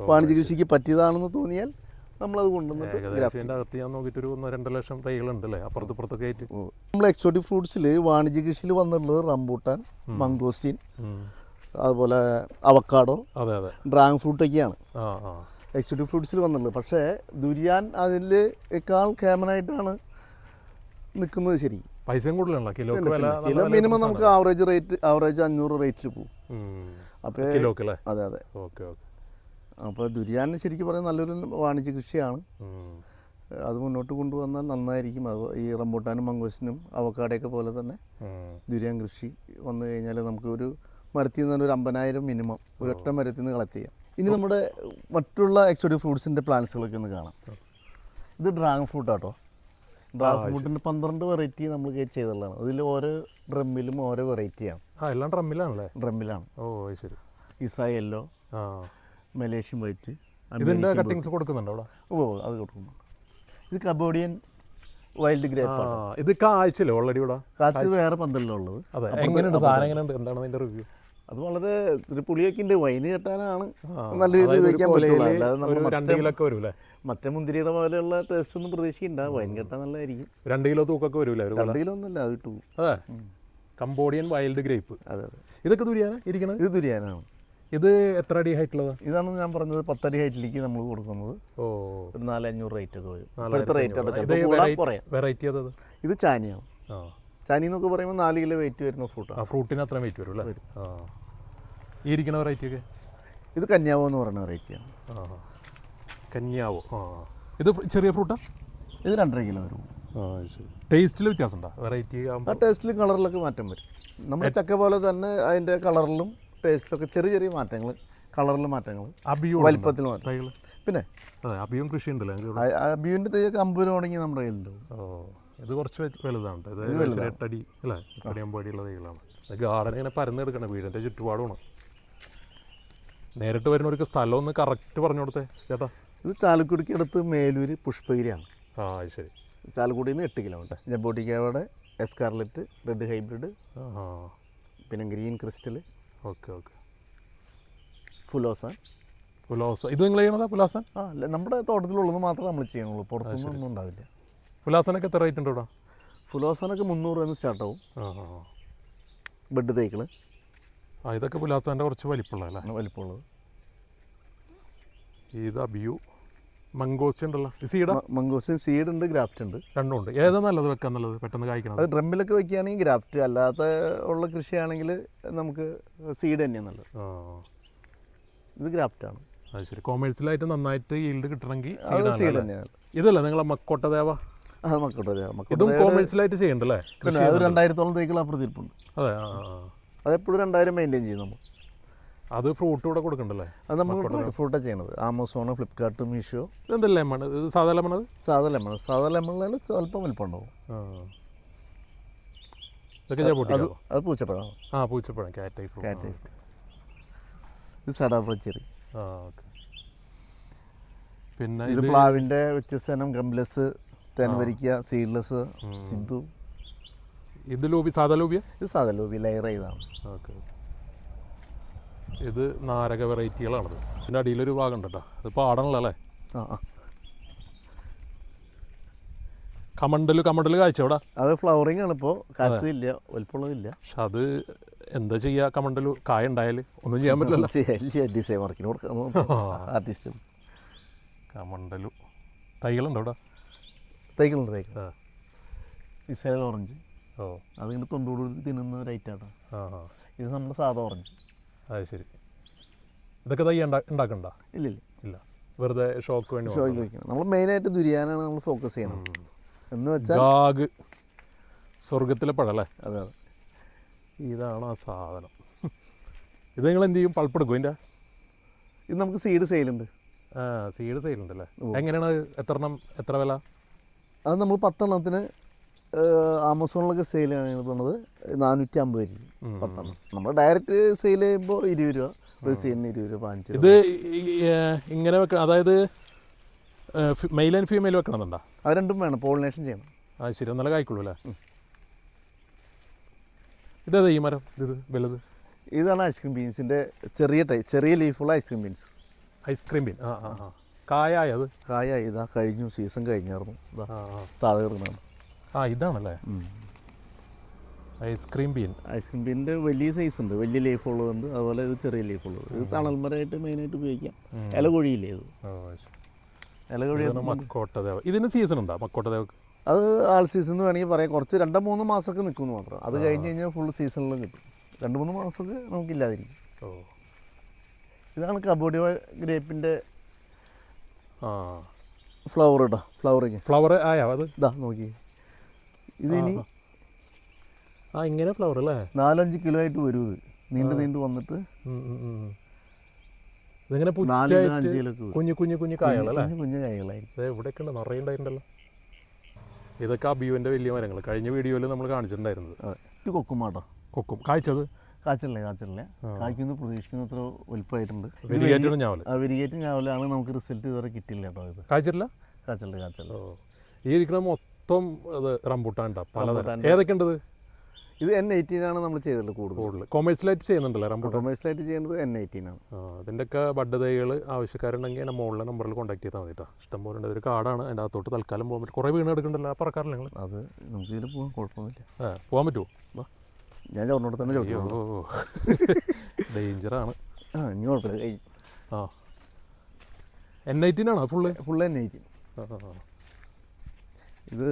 വാണിജ്യ കൃഷിക്ക് പറ്റിയതാണെന്ന് തോന്നിയാൽ നമ്മളത് കൊണ്ടുവന്നിട്ട് അകത്ത് ഞാൻ നോക്കിയിട്ട് ഒരു 1-2 ലക്ഷം തൈകളുണ്ട് അല്ലേ അപ്പുറത്തൊക്കെ ആയിട്ട്. നമ്മൾ എക്സോട്ടിക് ഫ്രൂട്ട്സിൽ വാണിജ്യ കൃഷിയിൽ വന്നിട്ടുള്ളത് റംബൂട്ടാൻ, മംഗോസ്റ്റീൻ, അതുപോലെ അവക്കാഡോ, ഡ്രാഗൺ ഫ്രൂട്ടൊക്കെയാണ് എക്സോട്ടിക് ഫ്രൂട്ട്സിൽ വന്നുള്ളത്. പക്ഷേ ദുരിയാൻ അതിലേക്കാൾ കേമനായിട്ടാണ് നിൽക്കുന്നത്. ശരി, പൈസയും കൂടുതലാണല്ലോ കിലോക്ക് വില കിലോ മിനിമം നമുക്ക് ആവറേജ് 500 റേറ്റിൽ പോകും. അപ്പോൾ കിലോക്ക് അല്ലേ? അതെ അതെ. Okay okay. അപ്പോൾ ദുരിയാൻ ശരിക്കും പറഞ്ഞാൽ നല്ലൊരു വാണിജ്യ കൃഷിയാണ്. അത് മുന്നോട്ട് കൊണ്ടുവന്നാൽ നന്നായിരിക്കും. അത് ഈ റംബൂട്ടാനും മംഗോസിനും അവക്കാടയൊക്കെ പോലെ തന്നെ ദുരിയാൻ കൃഷി വന്നു കഴിഞ്ഞാൽ നമുക്ക് ഒരു മരത്തിൽ നിന്ന് ഒരു 50,000 മിനിമം ഒരൊറ്റ മരത്തിൽ നിന്ന് കളക്ട് ചെയ്യാം. ഇനി നമ്മുടെ മറ്റുള്ള എക്സോട്ടിക് ഫ്രൂട്ട്സിൻ്റെ പ്ലാന്റ്സുകളൊക്കെ ഒന്ന് കാണാം. ഇത് ഡ്രാഗൺ ഫ്രൂട്ട് ആട്ടോ. ഡ്രാഗൺ ഫ്രൂട്ടിൻ്റെ 12 വെറൈറ്റി നമ്മൾ ചെയ്തുള്ളതാണ്. അതിൽ ഓരോ ഡ്രമ്മിലും ഓരോ വെറൈറ്റിയാണ്. എല്ലാം ഡ്രമ്മിലാണല്ലേ? ഡ്രമ്മിലാണ്. ഓ ശരി. Isha yellow, Malaysian white. ഇതിൻ്റെ കട്ടിങ്സ് കൊടുക്കുന്നുണ്ടോ അവിടെ? ഓ അത് കൊടുക്കുന്നുണ്ട്. ഇത് കബോഡിയൻ വൈൽഡ് ഗ്രേപ്പ്. ഇത് കാഴ്ചല്ലേ ഓൾറെഡി ഇവിടെ? കാഴ്ച വേറെ പന്തലിലുള്ളത്. അതെ. എങ്ങനെയുണ്ട് സാധനം? എങ്ങനെയുണ്ട്? എന്താണ് അതിൻ്റെ റിവ്യൂ? അത് വളരെ ഒരു പുളിയൊക്കെ ഉണ്ട്. വൈന് കെട്ടാനാണ് നല്ല രീതിയിൽ ഉപയോഗിക്കാൻ പറ്റുള്ളൂ. അല്ലാതെ നമ്മൾ 2 കിലോ ഒക്കെ വരൂല്ലേ? മറ്റേ മുന്തിരിയുടെ പോലെയുള്ള ടേസ്റ്റ് ഒന്നും പ്രതീക്ഷിക്കണ്ട. വൈൻ കെട്ടാൻ നല്ലതായിരിക്കും. 2 കിലോ തൂക്കൊക്കെ വരൂല്ലേ? 2 കിലോ ഒന്നുമില്ല, അത് കിട്ടും. അതെ. Cambodian wild grape. അതെ അതെ. ഇതൊക്കെ ദുരിയാനാ ഇരിക്കണത്? ഇത് ദുരിയാനാണ്. ഇത് എത്ര അടി ഹൈറ്റുള്ളത്? ഇതാണ് ഞാൻ പറഞ്ഞത് 10 അടി ഹൈറ്റിലേക്ക് നമ്മൾ കൊടുക്കുന്നത്. ഓ, ഒരു 400-500 റേറ്റ് ഒക്കെ വരും. വെറൈറ്റി അതത്? ഇത് ചാനിയാണ്. ചാനി എന്നൊക്കെ പറയുമ്പോൾ 4 കിലോ വെയിറ്റ് വരുന്ന ഫ്രൂട്ടാണ്. ഫ്രൂട്ടിന് അത്ര വെയിറ്റ് വരും അല്ലേ? ഈ ഇരിക്കുന്ന വെറൈറ്റി ഒക്കെ? ഇത് കന്യാവോ എന്ന് പറയുന്ന വെറൈറ്റിയാണ്. കന്യാവോ. ഇത് ചെറിയ ഫ്രൂട്ടാ? ഇത് 2.5 കിലോ വരും. ടേസ്റ്റിൽ വ്യത്യാസം ഉണ്ടോ? വെറൈറ്റി ആ ടേസ്റ്റിലും കളറിലൊക്കെ മാറ്റം വരും. നമ്മുടെ ചക്ക പോലെ തന്നെ അതിൻ്റെ കളറിലും ടേസ്റ്റിലൊക്കെ ചെറിയ ചെറിയ മാറ്റങ്ങൾ, കളറിൽ മാറ്റങ്ങൾ, വലിപ്പത്തിൽ മാറ്റം. പിന്നെ അബിയും കൃഷി ഉണ്ടല്ലോ? അബിയുവിൻ്റെ തൈയൊക്കെ 50 രൂപ തുടങ്ങി നമ്മുടെ കയ്യിലുണ്ടാവും. ഇത് കുറച്ച് വലുതാണ്. ഇത് 8 അടി അല്ലേ? 8 അടിയുള്ള തൈകളാണ്. ഗാർഡൻ ഇങ്ങനെ പരന്നെടുക്കണം. വീടിൻ്റെ ചുറ്റുപാടുമാണ്. നേരിട്ട് വരുന്നവർക്ക് സ്ഥലം ഒന്ന് കറക്റ്റ് പറഞ്ഞു കൊടുത്തേ ചേട്ടാ. ഇത് ചാലക്കുടിക്ക് അടുത്ത് മേലൂർ പുഷ്പഗിരിയാണ്. ശരി. ചാലക്കുടിയിൽ നിന്ന് 8 കിലോമീറ്റർ. ജബോട്ടിക്കാവയുടെ എസ്കാർലെറ്റ്, റെഡ് ഹൈബ്രിഡ്, പിന്നെ ഗ്രീൻ ക്രിസ്റ്റൽ. Okay okay. ഫുലോസാൻ. ഇത് നിങ്ങൾ ചെയ്യണതാ പുലാസാൻ? അല്ല, നമ്മുടെ തോട്ടത്തിലുള്ളത് മാത്രമേ നമ്മൾ ചെയ്യണുള്ളൂ. പുറത്തൊന്നും ഒന്നും ഉണ്ടാവില്ല. പുലാസാനൊക്കെ എത്ര റേറ്റ് ഉണ്ട് ഇവിടെ? ഫുലോസാനൊക്കെ 300 രൂപ സ്റ്റാർട്ടാവും. ബെഡ് തൈകൾ. ഇതൊക്കെ പുലാസാൻ്റെ കുറച്ച് വലിപ്പമുള്ളതല്ലേ? വലിപ്പമുള്ളത്. ഇത് അബിയു. മംഗോസ്റ്റ് ഉണ്ടല്ലോ. സീഡ്? മംഗോസ്റ്റിൻ സീഡ് ഉണ്ട്, ഗ്രാഫ്റ്റ് ഉണ്ട്. രണ്ടും ഉണ്ട്. ഏതാ നല്ലത് വെക്കാൻ? നല്ലത് പെട്ടെന്ന് കായ്ക്കണം? അത് ഡ്രമ്മിലൊക്കെ വെക്കുകയാണെങ്കിൽ ഗ്രാഫ്റ്റ്, അല്ലാത്ത ഉള്ള കൃഷിയാണെങ്കിൽ നമുക്ക് സീഡ് തന്നെയാണ് നല്ലത്. ഇത് ഗ്രാഫ്റ്റാണ്. അത് ശരി. കൊമേഴ്സ്യലായിട്ട് നന്നായിട്ട് ഈൽഡ് കിട്ടണമെങ്കിൽ സീഡ് തന്നെയാണ്. ഇതല്ല നിങ്ങളെ മക്കോട്ടദേവ? അത് മക്കോട്ടദേവ. ഇതും കൊമേഴ്സ്യലായിട്ട് ചെയ്യണ്ടല്ലേ? 2000-ഓളം തൈകൾ അപ്പുറത്തിരിപ്പുണ്ട്. അതെ. അതെപ്പോഴും 2000 മെയിൻറ്റെയിൻ ചെയ്യും നമ്മൾ. അത് ഫ്രൂട്ട് കൂടെ കൊടുക്കണ്ടല്ലേ? അത് നമ്മൾ ഫ്രൂട്ടാണ് ചെയ്യണത്. ആമസോൺ, ഫ്ലിപ്കാർട്ട്, മീഷോ. ഇതെന്താ ലെമൺ? ഇത് സാധാ ലെമൺ? അത് സാധാ ലെമൺ. സാധാ ലെമണിൽ സ്വല്പം വലിപ്പം ഉണ്ടാവും. ഇതൊക്കെ അത് പൂച്ചപ്പഴമാണ്. പൂച്ചപ്പഴം. കാറ്റ് ഫ്രൂട്ട്. ഇത് സഡാപ്രച്ചെറി. ഓക്കെ. പിന്നെ ഇത് പ്ലാവിൻ്റെ വ്യത്യസ്ത ഇനം ഗംബ്ലസ്, തേൻവരിക്ക, സീഡ്ലെസ്, സിദ്ധു. ഇത് ലൂബി? സാധാ ലൂബിയ? ഇത് സാധാ ലൂബി, ലെയർ ചെയ്താണ്. ഓക്കെ. ഇത് നാരക വെറൈറ്റികളാണത്. ഇതിൻ്റെ അടിയിലൊരു ഭാഗം ഉണ്ട് കേട്ടോ. അത് പാടണല്ലേ? കമണ്ടല് കാഴ്ച അവിടെ? അത് ഫ്ലവറിങ് ആണ്. ഇപ്പോൾ കാഴ്ചയില്ല, വലിപ്പമുള്ളതില്ല. പക്ഷെ അത് എന്താ ചെയ്യുക? കമണ്ടല് കായ ഉണ്ടായാൽ ഒന്നും ചെയ്യാൻ പറ്റില്ല. ഡിസൈൻ വർക്കിന് കൊടുക്കാം ആർട്ടിസ്റ്റ്. കമണ്ടലു തൈകളുണ്ടോ അവിടെ? തൈകളുണ്ട്. ഇസേൽ ഓറഞ്ച്. അതിങ്ങനെ തൊണ്ടോട് തിന്നുന്ന ഒരു ഐറ്റാണ്. ഇത് നമ്മുടെ സാധാ ഓറഞ്ച്. അത് ശരി. ഇതൊക്കെ തൈ ഉണ്ടാക്കണ്ട? ഇല്ല. വെറുതെ ഷോക്ക് വേണ്ടി വയ്ക്കണം. നമ്മൾ മെയിനായിട്ട് ദുരിയാനാണ് നമ്മൾ ഫോക്കസ് ചെയ്യണം. എന്ന് വെച്ചാൽ ഗാഗ് സ്വർഗത്തിലെ പഴല്ലേ? അതെ. ഇതാണ് ആ സാധനം. ഇത് നിങ്ങൾ എന്ത് ചെയ്യും? പൾപ്പെടുക്കും ഇതിൻ്റെ? ഇത് നമുക്ക് സീഡ് സെയിലുണ്ട്. സീഡ് സെയിലുണ്ടല്ലേ? എങ്ങനെയാണ്? എത്ര വില? അത് നമ്മൾ 10 എണ്ണത്തിന് ആമസോണിലൊക്കെ സെയിൽ ചെയ്യുന്നത് 450 ആയിരിക്കും 10 എണ്ണം. നമ്മൾ ഡയറക്റ്റ് സെയിൽ ചെയ്യുമ്പോൾ 20 രൂപ, ഒരു സീഡിന് 20 രൂപ, 15 രൂപ. ഇത് ഇങ്ങനെ വെക്കണം, അതായത് മെയിൽ ആൻഡ് ഫീമെയിൽ വെക്കണമെന്നുണ്ടോ? അത് രണ്ടും വേണം, പോളിനേഷൻ ചെയ്യണം. ശരി, നല്ല കായ്ക്കുള്ളൂ അല്ലേ? ഇതേതാ ഈ മരം? ഇത് വലുത്? ഇതാണ് ഐസ്ക്രീം ബീൻസിൻ്റെ ചെറിയ ലീഫുള്ള ഐസ്ക്രീം ബീൻസ്. Ice cream bean. കായായി? അത് കായായി. ഇതാ കഴിഞ്ഞു, സീസൺ കഴിഞ്ഞായിരുന്നു. താഴെ കിടന്നാണ്. ഇതാണല്ലേ ഐസ്ക്രീം ബീൻ? ഐസ്ക്രീം ബീനിൻ്റെ വലിയ സൈസ് ഉണ്ട്, വലിയ ലീഫ് ഉള്ളതുണ്ട്, അതുപോലെ ഇത് ചെറിയ ലീഫ് ഉള്ളത്. ഇത് തണൽമരമായിട്ട് മെയിനായിട്ട് ഉപയോഗിക്കാം. ഇല കൊഴിയില്ലേ ഇത്? ഇല കൊഴി. മക്കോട്ടദേവ. ഇതിന് സീസൺ ഉണ്ടോ? മക്കോട്ടദേവക്ക് അത് ആൾ സീസൺ എന്ന് വേണമെങ്കിൽ പറയാം. കുറച്ച് 2-3 മാസമൊക്കെ നിൽക്കുമെന്ന് മാത്രം. അത് കഴിഞ്ഞ് കഴിഞ്ഞാൽ ഫുൾ സീസണിലും കിട്ടും. 2-3 മാസമൊക്കെ നമുക്കില്ലാതിരിക്കും. ഓ, ഇതാണ് കബോഡി ഗ്രേപ്പിൻ്റെ ആ ഫ്ലവർ കേട്ടോ. ഫ്ലവറിങ് ഫ്ലവർ ആയോ അത്? ഇതാ നോക്കി, ഇതിനി ഇങ്ങനെ ഫ്ലവർ അല്ലേ? 4-5 കിലോ ആയിട്ട് വരും. ഇത് നീണ്ടു വന്നിട്ട് ഇതിങ്ങനെ 4-5 കിലോക്ക് കുഞ്ഞു കായകളല്ലേ? കുഞ്ഞു കായകളായിരിക്കും. ഇവിടെയൊക്കെ ഉണ്ട്, നിറയെ ഉണ്ടായിട്ടുണ്ടല്ലോ. ഇതൊക്കെ അബിയുവിൻ്റെ വലിയ മരങ്ങൾ കഴിഞ്ഞ വീഡിയോയിൽ നമ്മൾ കാണിച്ചിട്ടുണ്ടായിരുന്നത്. ഇത് കൊക്കുമാട്ടോ. കൊക്കും കായ്ച്ചത് കാച്ചില്ല കായ്ക്കുന്ന പ്രതീക്ഷിക്കുന്നത്ര വലുപ്പമായിട്ടുണ്ട്. വെരിഗേറ്റഡ് ഞാവൽ. വെരിഗേറ്റ് ഞാവലാണ്. നമുക്ക് റിസൾട്ട് ഇതുവരെ കിട്ടില്ല കേട്ടോ. ഇത് കായ്ച്ചിട്ടില്ല. കാച്ചില്ല. ഈ ഇരിക്കുന്ന മൊത്തം അത് റംബൂട്ടാൻ ഉണ്ടാവും പലതരം. ഏതൊക്കെ ഉണ്ട്? ഇത് N18 ആണ് നമ്മൾ ചെയ്തിട്ടുള്ളത് കൂടുതൽ. കൊമേഴ്സ്യലായിട്ട് ചെയ്യുന്നുണ്ടല്ലോ റംബൂട്ടാൻ? കൊമേഴ്സ്യലായിട്ട് ചെയ്യുന്നത് N18 ആണ്. ഇതിൻ്റെയൊക്കെ ബഡ് തൈകൾ ആവശ്യക്കാരുണ്ടെങ്കിൽ എൻ്റെ മുകളിലെ നമ്പറിൽ കോൺടാക്ട് ചെയ്താൽ മതി കേട്ടോ. ഇഷ്ടംപോലെ ഉണ്ട്. ഒരു കാടാണ്, അതിൻ്റെ അകത്തോട്ട് തൽക്കാലം പോകാൻ പറ്റും. കുറേ വീണ് എടുക്കണ്ടല്ലോ, ആ പറക്കാറില്ല നിങ്ങൾ? അത് നമുക്ക് ഇതിൽ പോകാൻ കുഴപ്പമൊന്നുമില്ല. പോകാൻ പറ്റുമോ? ഞാൻ ചോറിനോട് തന്നെ ചോദിക്കുള്ളൂ. ഡേഞ്ചറാണ്. ഇനി കുഴപ്പമില്ല. N18 ആണോ ഫുള്ള് N18? ഇത്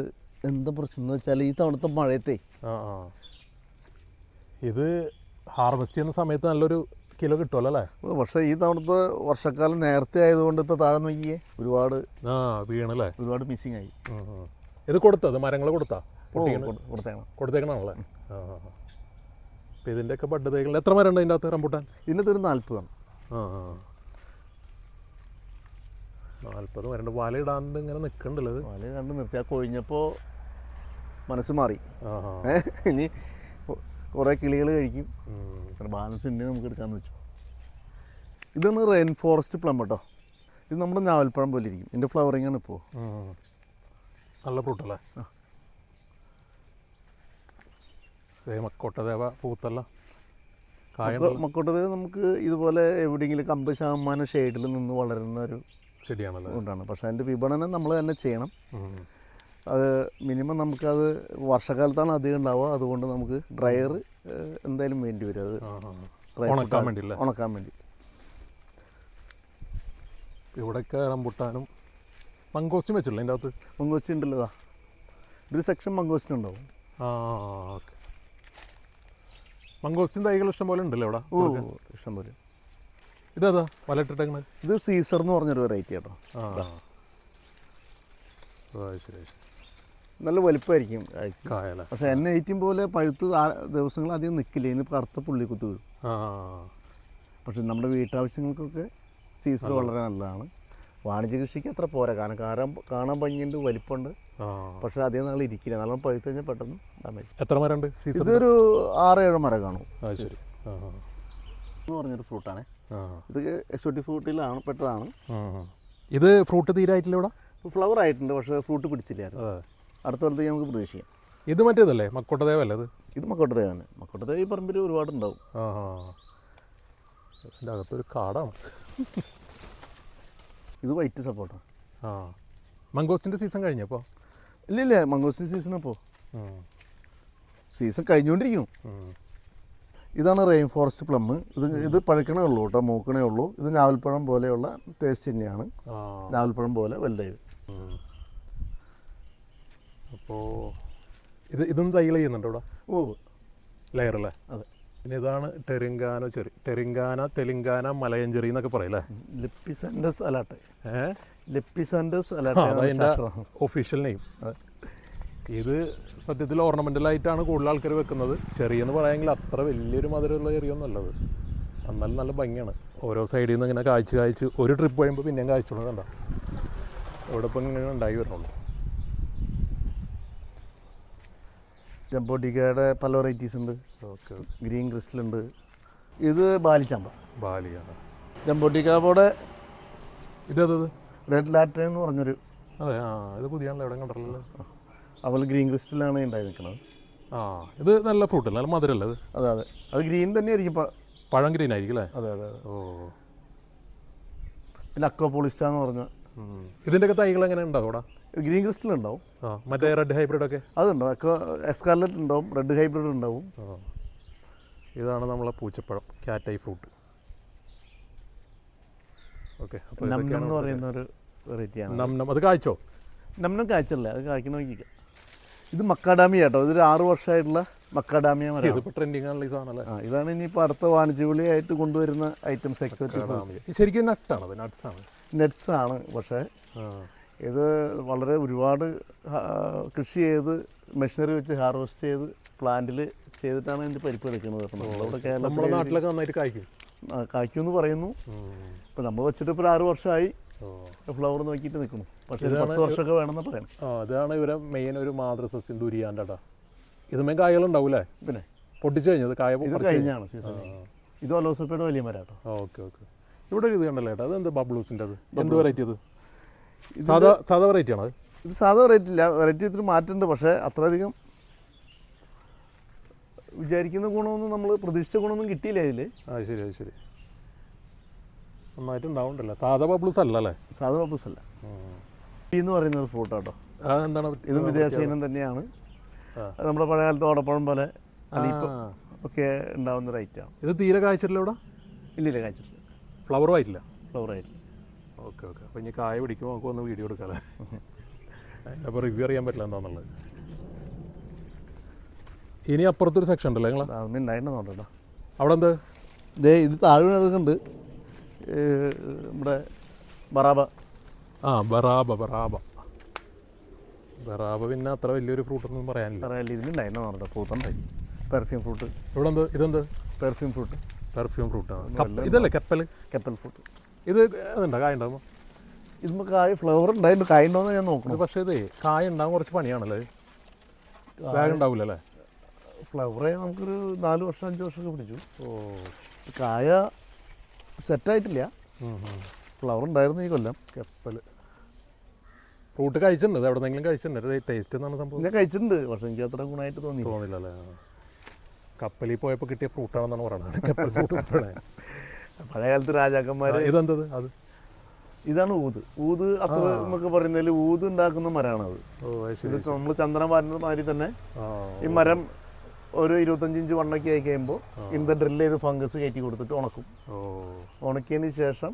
എന്താ പ്രശ്നം എന്ന് വെച്ചാൽ ഈ തവണത്തെ മഴയത്തെ ഇത് ഹാർവെസ്റ്റ് ചെയ്യുന്ന സമയത്ത് നല്ലൊരു കിലോ കിട്ടുമല്ലോ അല്ലേ? പക്ഷേ ഈ തവണത്തെ വർഷക്കാലം നേരത്തെ ആയതുകൊണ്ട് ഇപ്പോൾ താഴെ നോക്കിയേ ഒരുപാട് വീണല്ലേ, ഒരുപാട് മിസ്സിങ് ആയി. ഇത് കൊടുത്തത് മരങ്ങൾ കൊടുത്തേക്കണല്ലേ? അപ്പം ഇതിൻ്റെയൊക്കെ ബഡ് തൈകൾ എത്ര മരം ഉണ്ട് അതിൻ്റെ അകത്ത് റംബൂട്ടാൻ? ഇതിൻ്റെ ഒരു 40 ആണ്. 40 മരം. വലയിടാണ്ട് ഇങ്ങനെ നിൽക്കണ്ടല്ലോ. വലയിടാണ്ട് നിർത്തി ആ കൊഴിഞ്ഞപ്പോൾ മനസ്സ് മാറി. ഇനി കുറേ കിളികൾ കഴിക്കും, ബാലൻസ് ഉണ്ടെങ്കിൽ നമുക്ക് എടുക്കാമെന്ന് വെച്ചു. ഇതാണ് റെയിൻ ഫോറസ്റ്റ് പ്ലം കേട്ടോ. ഇത് നമ്മുടെ ഞാവൽപ്പഴം പോലെ ഇരിക്കും. ഇതിൻ്റെ ഫ്ലവറിങ് ആണ് ഇപ്പോൾ. നല്ല ഫ്രൂട്ടല്ലേ? മക്കോട്ടദേവ പൂത്തല്ല മക്കോട്ടദേവ നമുക്ക് ഇതുപോലെ എവിടെയെങ്കിലും 50% ഷെയ്ഡിൽ നിന്ന് വളരുന്ന ഒരു ചെടിയാണല്ലോ കൊണ്ടാണ്. പക്ഷേ അതിൻ്റെ വിപണനം നമ്മൾ തന്നെ ചെയ്യണം. അത് മിനിമം നമുക്കത് വർഷക്കാലത്താണ് അധികം ഉണ്ടാവുക. അതുകൊണ്ട് നമുക്ക് ഡ്രയർ എന്തായാലും വേണ്ടി വരും. അത് ഉണക്കാൻ വേണ്ടി. ഇവിടെയൊക്കെ റംബൂട്ടാനും മംഗോസ്റ്റും വെച്ചിട്ടില്ല അതിൻ്റെ അകത്ത്? മംഗോസ്റ്റ് ഉണ്ടല്ലോ. ഒരു സെക്ഷൻ മംഗോസ്റ്റിന് ഉണ്ടാവും. ഓക്കെ. മംഗോസ്റ്റിൻ തൈകൾ ഇഷ്ടംപോലെ ഉണ്ടല്ലോ ഇവിടെ? ഇഷ്ടംപോലെ. ഇതേതാ വലയിട്ടിട്ടേക്കണത്? ഇത് സീസർ എന്ന് പറഞ്ഞൊരു വെറൈറ്റി കേട്ടോ. ശരി. നല്ല വലുപ്പമായിരിക്കും കായല. പക്ഷെ N18 പോലെ പഴുത്ത് ദിവസങ്ങൾ അധികം നിൽക്കില്ല. ഇതിന് കറുത്ത പുള്ളിക്കുത്ത് വീഴും. പക്ഷെ നമ്മുടെ വീട്ടാവശ്യങ്ങൾക്കൊക്കെ സീസർ വളരെ നല്ലതാണ്. വാണിജ്യ കൃഷിക്ക് അത്ര പോരാ. കാരണം കാണാൻ ഭംഗിയുണ്ട്, വലിപ്പമുണ്ട്. പക്ഷെ അധികം നാൾ ഇരിക്കില്ല. നല്ലോണം പഴുത്ത് കഴിഞ്ഞാൽ പെട്ടെന്ന് ഡാമേജ്. എത്ര മരം ഉണ്ട്? ഇതൊരു 6-7 മരം കാണും. ശരി. എന്ന് പറഞ്ഞൊരു ഫ്രൂട്ടാണ്. ഇത് എക്സോട്ടിക് ഫ്രൂട്ടിലാണ് പെട്ടതാണ്. ഇത് ഫ്രൂട്ട് തീരായിട്ടില്ല ഇവിടെ? ഫ്ലവർ ആയിട്ടുണ്ട്, പക്ഷേ ഫ്രൂട്ട് പിടിച്ചില്ല. അടുത്ത കൊല്ലത്തേക്ക് നമുക്ക് പ്രതീക്ഷിക്കാം. ഇത് മറ്റേതല്ലേ മക്കോട്ടദേവല്ലേ? ഇത് മക്കോട്ടദേവ തന്നെ. മക്കോട്ടദേവ ഈ പറമ്പിൽ ഒരുപാടുണ്ടാവും. ഇതിൻ്റെ അകത്തൊരു കാടാണ്. ഇത് വൈറ്റ് സപ്പോർട്ടാണ്. മംഗോസ്റ്റിൻ്റെ സീസൺ കഴിഞ്ഞപ്പോൾ? ഇല്ല, മംഗോസ്റ്റിൻ സീസൺ അപ്പോൾ സീസൺ കഴിഞ്ഞുകൊണ്ടിരിക്കുന്നു. ഇതാണ് റെയിൻ ഫോറസ്റ്റ് പ്ലം. ഇത് പഴുക്കണേ ഉള്ളൂ കേട്ടോ, മൂക്കണേ ഉള്ളൂ. ഇത് ഞാവൽപ്പഴം പോലെയുള്ള ടേസ്റ്റ് തന്നെയാണ്. ഞാവൽപ്പഴം പോലെ വലുതായി. അപ്പോൾ ഇതും തൈകൾ ചെയ്യുന്നുണ്ട് ഇവിടെ? ലെയർ അല്ലേ? അതെ. പിന്നെ ഇതാണ് തെലുങ്കാന മലയഞ്ചെറി എന്നൊക്കെ പറയല്ലേ? ലെപ്പിസാൻഡസ് അലാട്ടെ. ലെപ്പിസാൻഡസ് അലാട്ടെ അതിൻ്റെ ഒഫീഷ്യൽ നെയിം. ഇത് സത്യത്തിൽ ഓർണമെൻ്റലായിട്ടാണ് കൂടുതൽ ആൾക്കാർ വെക്കുന്നത്. ചെറിയെന്ന് പറയാമെങ്കിൽ അത്ര വലിയൊരു മധുരമുള്ള ചെറിയൊന്നും അല്ലത്. എന്നാലും നല്ല ഭംഗിയാണ്. ഓരോ സൈഡിൽ നിന്ന് ഇങ്ങനെ കായ്ച്ച് ഒരു ട്രിപ്പ് കഴിയുമ്പോൾ പിന്നെയും കായ്ച്ചോളൂ. കണ്ട ഇവിടെ ഇപ്പം ഇങ്ങനെ ഉണ്ടായി വരണുള്ളൂ. ജംബോട്ടിക്കയുടെ പല വെറൈറ്റീസ് ഉണ്ട്. ഓക്കെ. ഗ്രീൻ ക്രിസ്റ്റൽ ഉണ്ട്. ഇത് ബാലിച്ചമ്പ. ബാലിയാണ്. ജംബോട്ടിക്കയുടെ ഇതത് റെഡ് ലാറ്റൻ എന്ന് പറഞ്ഞൊരു. അതെ. ഇത് പുതിയാണല്ലോ, എവിടെ കണ്ടല്ലോ. അവൾ ഗ്രീൻ ക്രിസ്റ്റലാണ് ഉണ്ടായി നിൽക്കുന്നത്. ഇത് നല്ല ഫ്രൂട്ട് അല്ല, നല്ല മധുരമല്ലേ അത്? അതെ. അത് ഗ്രീൻ തന്നെയായിരിക്കും. പഴം ഗ്രീൻ ആയിരിക്കും അല്ലേ? അതെ. പിന്നെ അക്വപോളിസ്റ്റ എന്ന് പറഞ്ഞ. ഇതിൻ്റെയൊക്കെ തൈകൾ എങ്ങനെ ഉണ്ടാവും ഇവിടെ? ഗ്രീൻ ക്രിസ്റ്റൽ ഉണ്ടാവും. മറ്റേ റെഡ് ഹൈബ്രിഡ് ഒക്കെ അതുണ്ടാവും. എസ്കാർലറ്റ് ഉണ്ടാവും, റെഡ് ഹൈബ്രിഡ് ഉണ്ടാവും. ഇതാണ് നമ്മളെ പൂച്ചപ്പഴം, ക്യാറ്റ് ഐ ഫ്രൂട്ട്. ഓക്കെ. നംനം എന്ന് പറയുന്ന ഒരു വെറൈറ്റിയാണ്. നംനം അത് കായ്ച്ചോ? നംനം കായ്ച്ചല്ലേ, അത് കായ്ക്കണ നോക്കിക്കാം. ഇത് മക്കാഡാമിയ കേട്ടോ, ഇതൊരു 6 വർഷമായിട്ടുള്ള മക്കാഡാമിയ മരം. ഇതിപ്പോൾ ട്രെൻഡിങ് ആണല്ലോ ഈ സാധനം അല്ലേ? ഇതാണ് ഇനിയിപ്പോൾ അടുത്ത വാണിജ്യവിളിയായിട്ട് കൊണ്ടുവരുന്ന ഐറ്റംസ്. എക്സോട്ടിക് ശരിക്കും നട്ടാണ്, അത് നട്ട്സാണ്, നെറ്റ്സ് ആണ്. പക്ഷേ ഇത് വളരെ ഒരുപാട് കൃഷി ചെയ്ത് മെഷീനറി വെച്ച് ഹാർവെസ്റ്റ് ചെയ്ത് പ്ലാന്റിൽ ചെയ്തിട്ടാണ് ഇതിൻ്റെ പരിപ്പ് എടുക്കുന്നത്. അപ്പോൾ നമ്മളിവിടെ നമ്മുടെ നാട്ടിലൊക്കെ നന്നായിട്ട് കായ്ക്കും, കായ്ക്കുമെന്ന് പറയുന്നു. ഇപ്പം നമ്മൾ വെച്ചിട്ട് ഇപ്പോൾ 6 വർഷമായി ഫ്ലവർ നോക്കിയിട്ട് നിൽക്കുന്നു. പക്ഷേ 10 വർഷമൊക്കെ വേണമെന്ന് പറയണം. അതാണ് ഇവരെ മെയിൻ ഒരു മാതൃസസ്യം ദുരിയാൻ്റെ കേട്ടോ. ഇതുമേ കായകളുണ്ടാവൂലേ? പിന്നെ പൊട്ടിച്ചു കഴിഞ്ഞത് കായ കഴിഞ്ഞാണ് സീസൺ. ഇത് ഒലോസപ്പയുടെ വലിയ മരം കേട്ടോ. Okay okay. ഇവിടെ ഒരു ഇത് കണ്ടല്ലോ ചേട്ടാ, അത് എന്ത് ബബ്ലൂസിൻ്റെ അത് എന്ത് വെറൈറ്റി? അത് സാധാ വെറൈറ്റി ആണോ? ഇത് സാധാ വെറൈറ്റി ഇല്ല, വെറൈറ്റി ഇത്തിരി മാറ്റുന്നുണ്ട്. പക്ഷേ അത്രയധികം വിചാരിക്കുന്ന ഗുണമൊന്നും നമ്മൾ പ്രതീക്ഷിച്ച ഗുണമൊന്നും കിട്ടിയില്ല ഇതിൽ. ശരി അത് ശരി, നന്നായിട്ട് ഉണ്ടാവുന്നുണ്ടല്ലോ. സാധാ ബബ്ലൂസ് അല്ല അല്ലേ? സാധാ ബബ്ലൂസ് അല്ല. എന്ന് പറയുന്നത് ഫ്രൂട്ട് കേട്ടോ. എന്താണ്? ഇതും വിദേശ ഇനം തന്നെയാണ്. നമ്മുടെ പഴയ കാലത്ത് ഓടപ്പഴം പോലെ ഒക്കെ ഉണ്ടാവുന്ന ഒരു ഐറ്റമാണ്. ഇത് തീരെ കായ്ച്ചിട്ടില്ല ഇവിടെ? ഇല്ലില്ല, കായ്ച്ചിട്ടില്ല. ഫ്ലവറും ആയിട്ടില്ല? ഫ്ലവർ ആയിട്ടില്ല. Okay okay. അപ്പോൾ ഇനി കായ പിടിക്കുമ്പോൾ നമുക്ക് ഒന്ന് വീഡിയോ എടുക്കാമല്ലേ? അപ്പോൾ റിവ്യൂ അറിയാൻ പറ്റില്ല എന്താണെന്നുള്ളത്. ഇനി അപ്പുറത്തൊരു സെക്ഷൻ ഉണ്ടല്ലോ നിങ്ങൾ? അതൊന്നും ഉണ്ടായിരുന്നു നോട്ടോ. അവിടെ എന്ത്? ഇത് താഴ്വണ്ട് നമ്മുടെ ബറാബ. ബറാബ പിന്നെ അത്ര വലിയൊരു ഫ്രൂട്ടൊന്നും പറയാനില്ല. ഇതിലുണ്ടായിരുന്നു നോട്ടോ, പൂത്തുണ്ടായി. Perfume fruit. ഇവിടെ എന്ത്? ഇതെന്ത്? Perfume fruit. പെർഫ്യൂം ഫ്രൂട്ടാണ് ഇതല്ലേ? കപ്പൽ ഫ്രൂട്ട്. ഇത് അതുണ്ടോ കായ ഉണ്ടാകുമ്പോൾ? ഇതിപ്പോൾ കായ് ഫ്ലവർ ഉണ്ടായിരുന്നു, കായ ഉണ്ടോയെന്ന് ഞാൻ നോക്കണം. പക്ഷേ ഇത് കായ ഉണ്ടാകാൻ കുറച്ച് പണിയാണല്ലേ? വേഗം ഉണ്ടാവില്ല അല്ലേ? ഫ്ലവറെ നമുക്കൊരു 4 വർഷം 5 വർഷമൊക്കെ പിടിച്ചു. കായ സെറ്റായിട്ടില്ല. ഫ്ലവർ ഉണ്ടായിരുന്നു ഈ കൊല്ലം. കപ്പൽ ഫ്രൂട്ട് കഴിച്ചിട്ടുണ്ട്, എവിടെ നിന്നെങ്കിലും കഴിച്ചിട്ടുണ്ട്. ടേസ്റ്റ് എന്നാണ് സംഭവം. ഞാൻ കഴിച്ചിട്ടുണ്ട്, പക്ഷേ എനിക്ക് അത്ര ഗുണമായിട്ട് തോന്നില്ല അല്ലേ? കപ്പലിൽ പോയപ്പോൾ കിട്ടിയ ഫ്രൂട്ടാണെന്നാണ് പറയുന്നത്. കപ്പൽ ഫ്രൂട്ട് പഴയ കാലത്ത് രാജാക്കന്മാർ. ഇതെന്തത്? അത് ഇതാണ് ഊത് അത്ര എന്നൊക്കെ പറയുന്നതിൽ ഊത് ഉണ്ടാക്കുന്ന മരമാണത്. ഇത് നമ്മൾ ചന്ദനം വാരുന്ന മാതിരി തന്നെ ഈ മരം ഒരു 25 ഇഞ്ച് വണ്ണൊക്കെ ആയി കഴിയുമ്പോൾ ഇന്ന് ഡ്രില്ല് ചെയ്ത് ഫംഗസ് കയറ്റി കൊടുത്തിട്ട് ഉണക്കും. ഉണക്കിയതിന് ശേഷം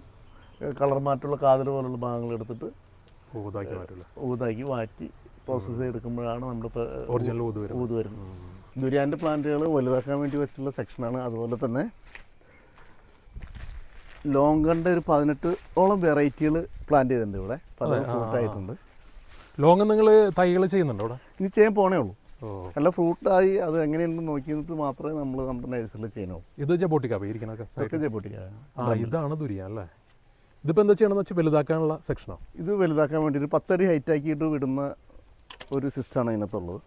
കളർ മാറ്റുള്ള കാതൽ പോലുള്ള ഭാഗങ്ങൾ എടുത്തിട്ട് ഊതാക്കി മാറ്റി പ്രോസസ്സ് എടുക്കുമ്പോഴാണ് നമ്മുടെ ഒറിജിനൽ ഊത് വരുന്നത്. ദുരിയാൻ്റെ പ്ലാന്റുകൾ വലുതാക്കാൻ വേണ്ടി വെച്ചുള്ള സെക്ഷനാണ്. അതുപോലെ തന്നെ ലോങ്കറിൻ്റെ ഒരു 18ഓളം വെറൈറ്റികൾ പ്ലാന്റ് ചെയ്തിട്ടുണ്ട് ഇവിടെ. പല ഫ്രൂട്ടായിട്ടുണ്ട്. ലോങ് നിങ്ങൾ തൈകൾ ചെയ്യുന്നുണ്ടോ ഇവിടെ? ഇനി ചെയ്യാൻ പോണേ ഉള്ളൂ. നല്ല ഫ്രൂട്ടായി അത് എങ്ങനെയുണ്ടെന്ന് നോക്കിയിട്ട് മാത്രമേ നമ്മൾ നമ്മുടെ നഴ്സറിയിൽ ചെയ്യണുള്ളൂ. ഇത് ജബോട്ടിക്ക ഇരിക്കണൊക്കെ? ജബോട്ടിക്ക. ഇതാണ് ദുരിയാൻ അല്ലേ? ഇതിപ്പോൾ എന്താ ചെയ്യണമെന്ന് വെച്ചാൽ വലുതാക്കാനുള്ള സെക്ഷനോ? ഇത് വലുതാക്കാൻ വേണ്ടി ഒരു 10 അടി ഹൈറ്റ് ആക്കിയിട്ട് വിടുന്ന ഒരു സിസ്റ്റമാണ് ഇതിനകത്തുള്ളത്.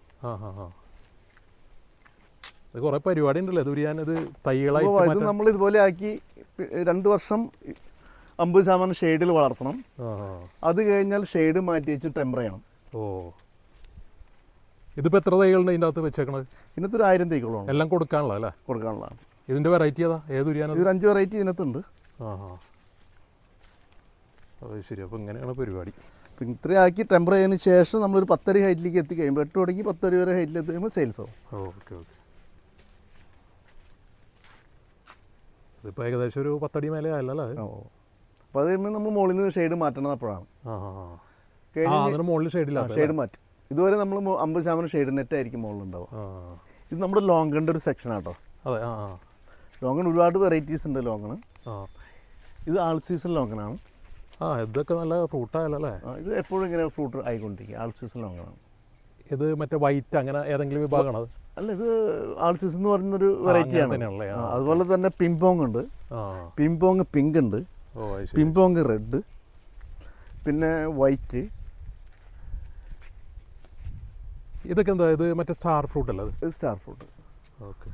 ഇത് കുറേ പരിപാടി ഉണ്ടല്ലോ ദുരിയാൻ. ഇത് തൈകളായിട്ട് ഇത് നമ്മൾ ഇതുപോലെ ആക്കി 2 വർഷം 50% ഷെയ്ഡിൽ വളർത്തണം. അത് കഴിഞ്ഞാൽ ഷെയ്ഡ് മാറ്റി വെച്ച് ടെമ്പർ ചെയ്യണം. ഇതിപ്പോൾ എത്ര തൈകളുണ്ട് ഇതിൻ്റെ അകത്ത് വെച്ചേക്കണത്? ഇതിനകത്ത് ഒരു 1000 തൈകളാണ്. എല്ലാം കൊടുക്കാനുള്ള അല്ലേ? കൊടുക്കാനുള്ളതാണ്. ഇതിൻ്റെ വെറൈറ്റി ഏതാ? ഏത് ദുരിയാൻ? ഒരു 5 വെറൈറ്റി ഇതിനകത്തുണ്ട്. അത് ശരി. അപ്പോൾ ഇങ്ങനെയാണ് പരിപാടി. പിന്നെ ഇത്രയും ആക്കി ടെമ്പർ ചെയ്തതിന് ശേഷം നമ്മളൊരു 10 അടി ഹൈറ്റിലേക്ക് എത്തി കഴിയുമ്പോൾ 8 തുടങ്ങി 10 അടി വരെ ഹൈറ്റിൽ എത്തി കഴിയുമ്പോൾ സെയിൽസ് ആവും. Okay okay. ഇതിപ്പോൾ ഏകദേശം ഒരു 10 അടി മേലെ ആയല്ലോ. അപ്പോൾ അത് കഴിയുമ്പോൾ നമ്മൾ മുകളിൽ നിന്ന് ഷെയ്ഡ് മാറ്റണത് അപ്പോഴാണ്. മുകളിൽ ഷെയ്ഡ് മാറ്റും. ഇതുവരെ നമ്മൾ 50% ഷെയ്ഡ് നെറ്റ് ആയിരിക്കും മുകളിലുണ്ടാവും. ഇത് നമ്മുടെ ലോങ്കറിൻ്റെ ഒരു സെക്ഷനാട്ടോ. അതെ. ലോങ്ങൺ ഒരുപാട് വെറൈറ്റീസ് ഉണ്ട്. ലോങ്ങണ് ഇത് ആൾ സീസൺ ലോങ്ങനാണ്. ഇതൊക്കെ നല്ല ഫ്രൂട്ടായല്ലോ അല്ലേ? ഇത് എപ്പോഴും ഇങ്ങനെ ഫ്രൂട്ട് ആയിക്കൊണ്ടിരിക്കുക. ആൾ സീസൺ ലോങ്ങനാണ്. ഇത് മറ്റേ വൈറ്റ് അങ്ങനെ ഏതെങ്കിലും വിഭാഗമാണോ അത്? അല്ല, ഇത് ആൾ സീസൺ എന്ന് പറയുന്നൊരു വെറൈറ്റിയാണ്. അതുപോലെ തന്നെ പിംപോങ് ഉണ്ട്. പിംപോങ് പിങ്ക് ഉണ്ട്. പിംപോങ് റെഡ്, പിന്നെ വൈറ്റ്. ഇതൊക്കെ എന്താ? ഇത് മറ്റേ സ്റ്റാർ ഫ്രൂട്ട് അല്ല? ഇത് സ്റ്റാർ ഫ്രൂട്ട്. ഓക്കെ.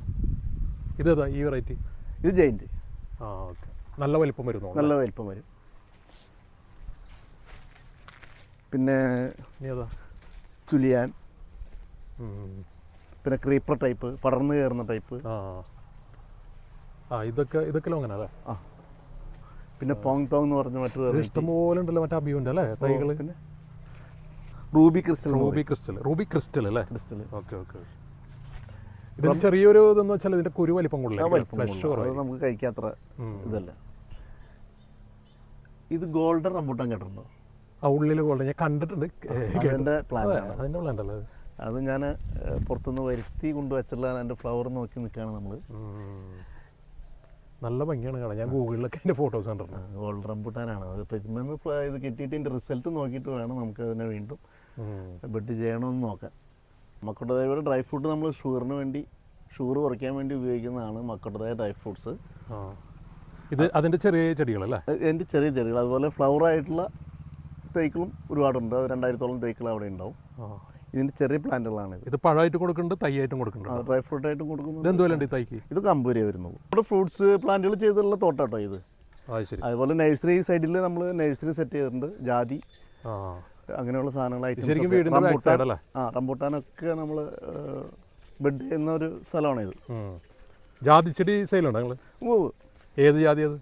ഇതേതാ ഈ വെറൈറ്റി? ഇത് ജൈൻറ്റ്. ഓക്കെ. നല്ല വലിപ്പം വരുന്നു? നല്ല വലിപ്പം വരും. പിന്നെ ഏതാ? ചുലിയാൻ, പിന്നെ ക്രീപ്പർ ടൈപ്പ്, പടർന്നു കയറുന്ന ടൈപ്പ്. ഇതൊക്കെ ലോങ്ങന അല്ലേ? പിന്നെ പോങ് തോങ് എന്ന് പറഞ്ഞ മറ്റൊരു ഇഷ്ടംപോലെ ഉണ്ടല്ലോ മറ്റേ അബിയുണ്ട് അല്ലേ തൈകൾ? പിന്നെ റൂബി ക്രിസ്റ്റൽ. ക്രിസ്റ്റൽ അല്ലേ? ക്രിസ്റ്റൽ. Okay okay. ഇതിന് ചെറിയൊരു ഇതെന്ന് വെച്ചാൽ ഇതിന്റെ കുരു വലിപ്പം കൂടുതൽ, നമുക്ക് കഴിക്കാത്ര ഇതല്ല. ഇത് ഗോൾഡൻ റംബൂട്ടാൻ കേട്ടിട്ടുണ്ടോ? ഉള്ളിൽ ഗോൾഡൻ ഞാൻ കണ്ടിട്ടുണ്ട്. അതിന്റെ പ്ലാന്റ് അല്ലേ? അത് ഞാൻ പുറത്തുനിന്ന് വരുത്തി കൊണ്ടുവച്ചുള്ള എൻ്റെ ഫ്ലവർ നോക്കി നിൽക്കുകയാണ് നമ്മൾ. നല്ല ഭംഗിയാണ് കാണാൻ. ഞാൻ ഗൂഗിളിലൊക്കെ അതിൻ്റെ ഫോട്ടോസ് കണ്ടിട്ടുണ്ട്. ഗോൾഡ് റംബുട്ടാനാണ് അത്. ഇപ്പം ഇത് കിട്ടിയിട്ട് ഇതിൻ്റെ റിസൾട്ട് നോക്കിയിട്ട് വേണം നമുക്ക് അതിനെ വീണ്ടും ബെഡ് ചെയ്യണമെന്ന് നോക്കാൻ. മക്കോട്ടതായ ഡ്രൈ ഫ്രൂട്ട് നമ്മൾ ഷുഗറിന് വേണ്ടി ഷുഗർ കുറയ്ക്കാൻ വേണ്ടി ഉപയോഗിക്കുന്നതാണ് മക്കോട്ടതായ ഡ്രൈ ഫ്രൂട്ട്സ്. ഇത് അതിൻ്റെ ചെറിയ ചെടികളല്ലേ? എൻ്റെ ചെറിയ ചെടികൾ. അതുപോലെ ഫ്ലവർ ആയിട്ടുള്ള തൈക്കളും ഒരുപാടുണ്ട്. 2000-ഓളം തൈക്കൾ അവിടെ ഉണ്ടാവും. ഇതിൻ്റെ ചെറിയ പ്ലാന്റുകളാണ് ഇത്. ഇത് പഴമായിട്ട് കൊടുക്കുന്നുണ്ട്, തൈയായിട്ടും കൊടുക്കുന്നുണ്ട്, ഡ്രൈ ഫ്രൂട്ടായിട്ടും കൊടുക്കുന്നു. ഇത് എന്തുവല്ല ഈ തൈക്ക്? ഇത് കമ്പൂരിയ വരുന്നു. നമ്മുടെ ഫ്രൂട്ട്സ് പ്ലാന്റുകൾ ചെയ്തിട്ടുള്ള തോട്ടാട്ടോ ഇത്. ശരി. അതുപോലെ നഴ്സറി സൈഡിൽ നമ്മൾ നഴ്സറി സെറ്റ് ചെയ്തിട്ടുണ്ട്. ജാതി അങ്ങനെയുള്ള സാധനങ്ങളായിട്ട് ശരിക്കും വീടിൻ്റെ ബാക്ക് സൈഡ് അല്ലേ? റംബൂട്ടാനൊക്കെ നമ്മൾ ബെഡ് ചെയ്യുന്ന ഒരു സ്ഥലമാണ് ഇത്. ജാതി ചെടി സെയിലുണ്ടോ നിങ്ങൾ? ഏത് ജാതി അത്?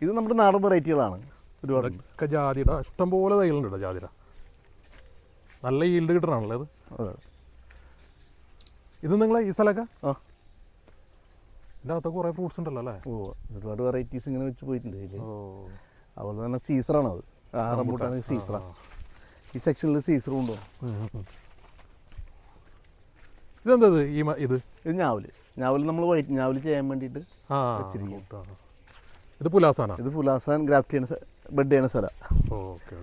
ഇത് നമ്മുടെ നാടൻ വെറൈറ്റികളാണ്. ഒരുപാട് ജാതിയുടെ ഇഷ്ടംപോലെ തൈകളുണ്ട്. ജാതിയുടെ നല്ല ഈൽഡ് കിട്ടണാണല്ലോ അത്. ഇത് നിങ്ങളെ ഈ സ്ഥലമൊക്കെ ഇതിൻ്റെ അകത്ത് കുറേ ഫ്രൂട്ട്സ് ഉണ്ടല്ലോ അല്ലേ? ഒരുപാട് വെറൈറ്റീസ് ഇങ്ങനെ വെച്ച് പോയിട്ടുണ്ട് ഇതിൽ. അതുപോലെ തന്നെ സീസറാണത്. റംബൂട്ടാൻ സീസറാണ്. ഈ സെക്ഷനിൽ സീസറും ഉണ്ടോ? ഇതെന്തത്? ഇത് ഞാവൽ നമ്മൾ വൈറ്റ് ഞാവൽ ചെയ്യാൻ വേണ്ടിയിട്ട് ഇത് പുലാസാണ്. ഇത് പുലാസാൻ ഗ്രാഫ്റ്റ് ചെയ്യുന്ന ബെഡ് ചെയ്യുന്ന സ്ഥലം. ഓക്കെ.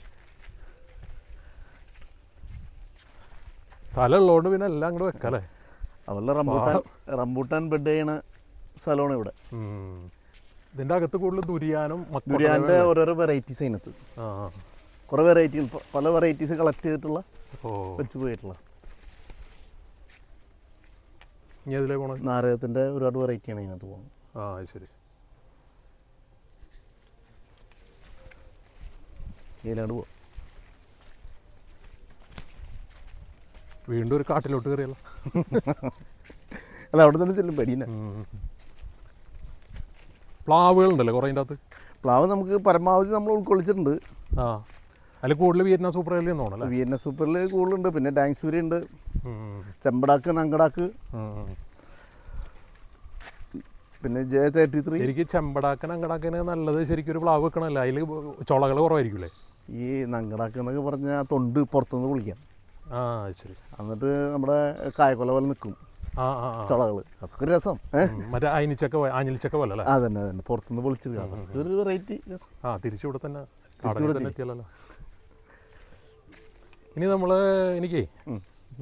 സ്ഥലം ഉള്ളതുകൊണ്ട് പിന്നെ എല്ലാം അങ്ങോട്ട് വെക്കല്ലേ? അവരുടെ റംബൂട്ടാൻ ബെഡ് ചെയ്യണ സ്ഥലമാണ് ഇവിടെ. ഇതിൻ്റെ അകത്ത് കൂടുതൽ ദുരിയാനും ദുരിയാൻ്റെ ഓരോരോ വെറൈറ്റീസ് അതിനകത്ത് കുറേ വെറൈറ്റി പല വെറൈറ്റീസ് കളക്ട് ചെയ്തിട്ടുള്ള വെച്ച് പോയിട്ടുള്ള. ഇനി അതിലേ പോകണം. നാരകത്തിൻ്റെ ഒരുപാട് വെറൈറ്റിയാണ് അതിനകത്ത് പോകുന്നത്. ശരി. ഇതിലാണ് പോകും. വീണ്ടും ഒരു കാട്ടിലോട്ട് കയറിയല്ലോ. അല്ല, അവിടെ തന്നെ ചെല്ലും പേടിയില്ല. പ്ലാവുകളുണ്ടല്ലോ കുറേ അതിൻ്റെ അകത്ത്. പ്ലാവ് നമുക്ക് പരമാവധി നമ്മൾ ഉൾക്കൊള്ളിച്ചിട്ടുണ്ട്. അതിൽ കൂടുതൽ വിയറ്റ്നാം സൂപ്പർ ഏലിയ തോന്നല്ലേ? വിയറ്റ്നാം സൂപ്പറിൽ കൂടുതലുണ്ട്. പിന്നെ ഡാങ്സൂരി ഉണ്ട്, ചെമ്പടാക്ക്, നങ്കടാക്ക്, പിന്നെ J33. ശരിക്കും ചെമ്പടാക്കൻ നങ്കടാക്കിന് നല്ലത് ശരിക്കും ഒരു പ്ലാവ് വെക്കണമല്ലോ. അതിൽ ചുളകൾ കുറവായിരിക്കില്ലേ? ഈ നങ്കടാക്ക് എന്നൊക്കെ പറഞ്ഞാൽ തൊണ്ട് പുറത്തുനിന്ന് പൊളിക്കാം. ശരി. എന്നിട്ട് നമ്മുടെ കായക്കൊല പോലെ നിൽക്കും ചുളകൾ. അതൊക്കെ ഒരു രസം. മറ്റേ ആഞ്ഞിലിച്ചക്ക പോലെ അല്ലേ? അതന്നെ പുറത്തുനിന്ന് പൊളിച്ചത് ഒരു വെറൈറ്റി. തിരിച്ചിവിടെ തന്നെ എത്തിയല്ലോ. ഇനി നമ്മൾ എനിക്ക്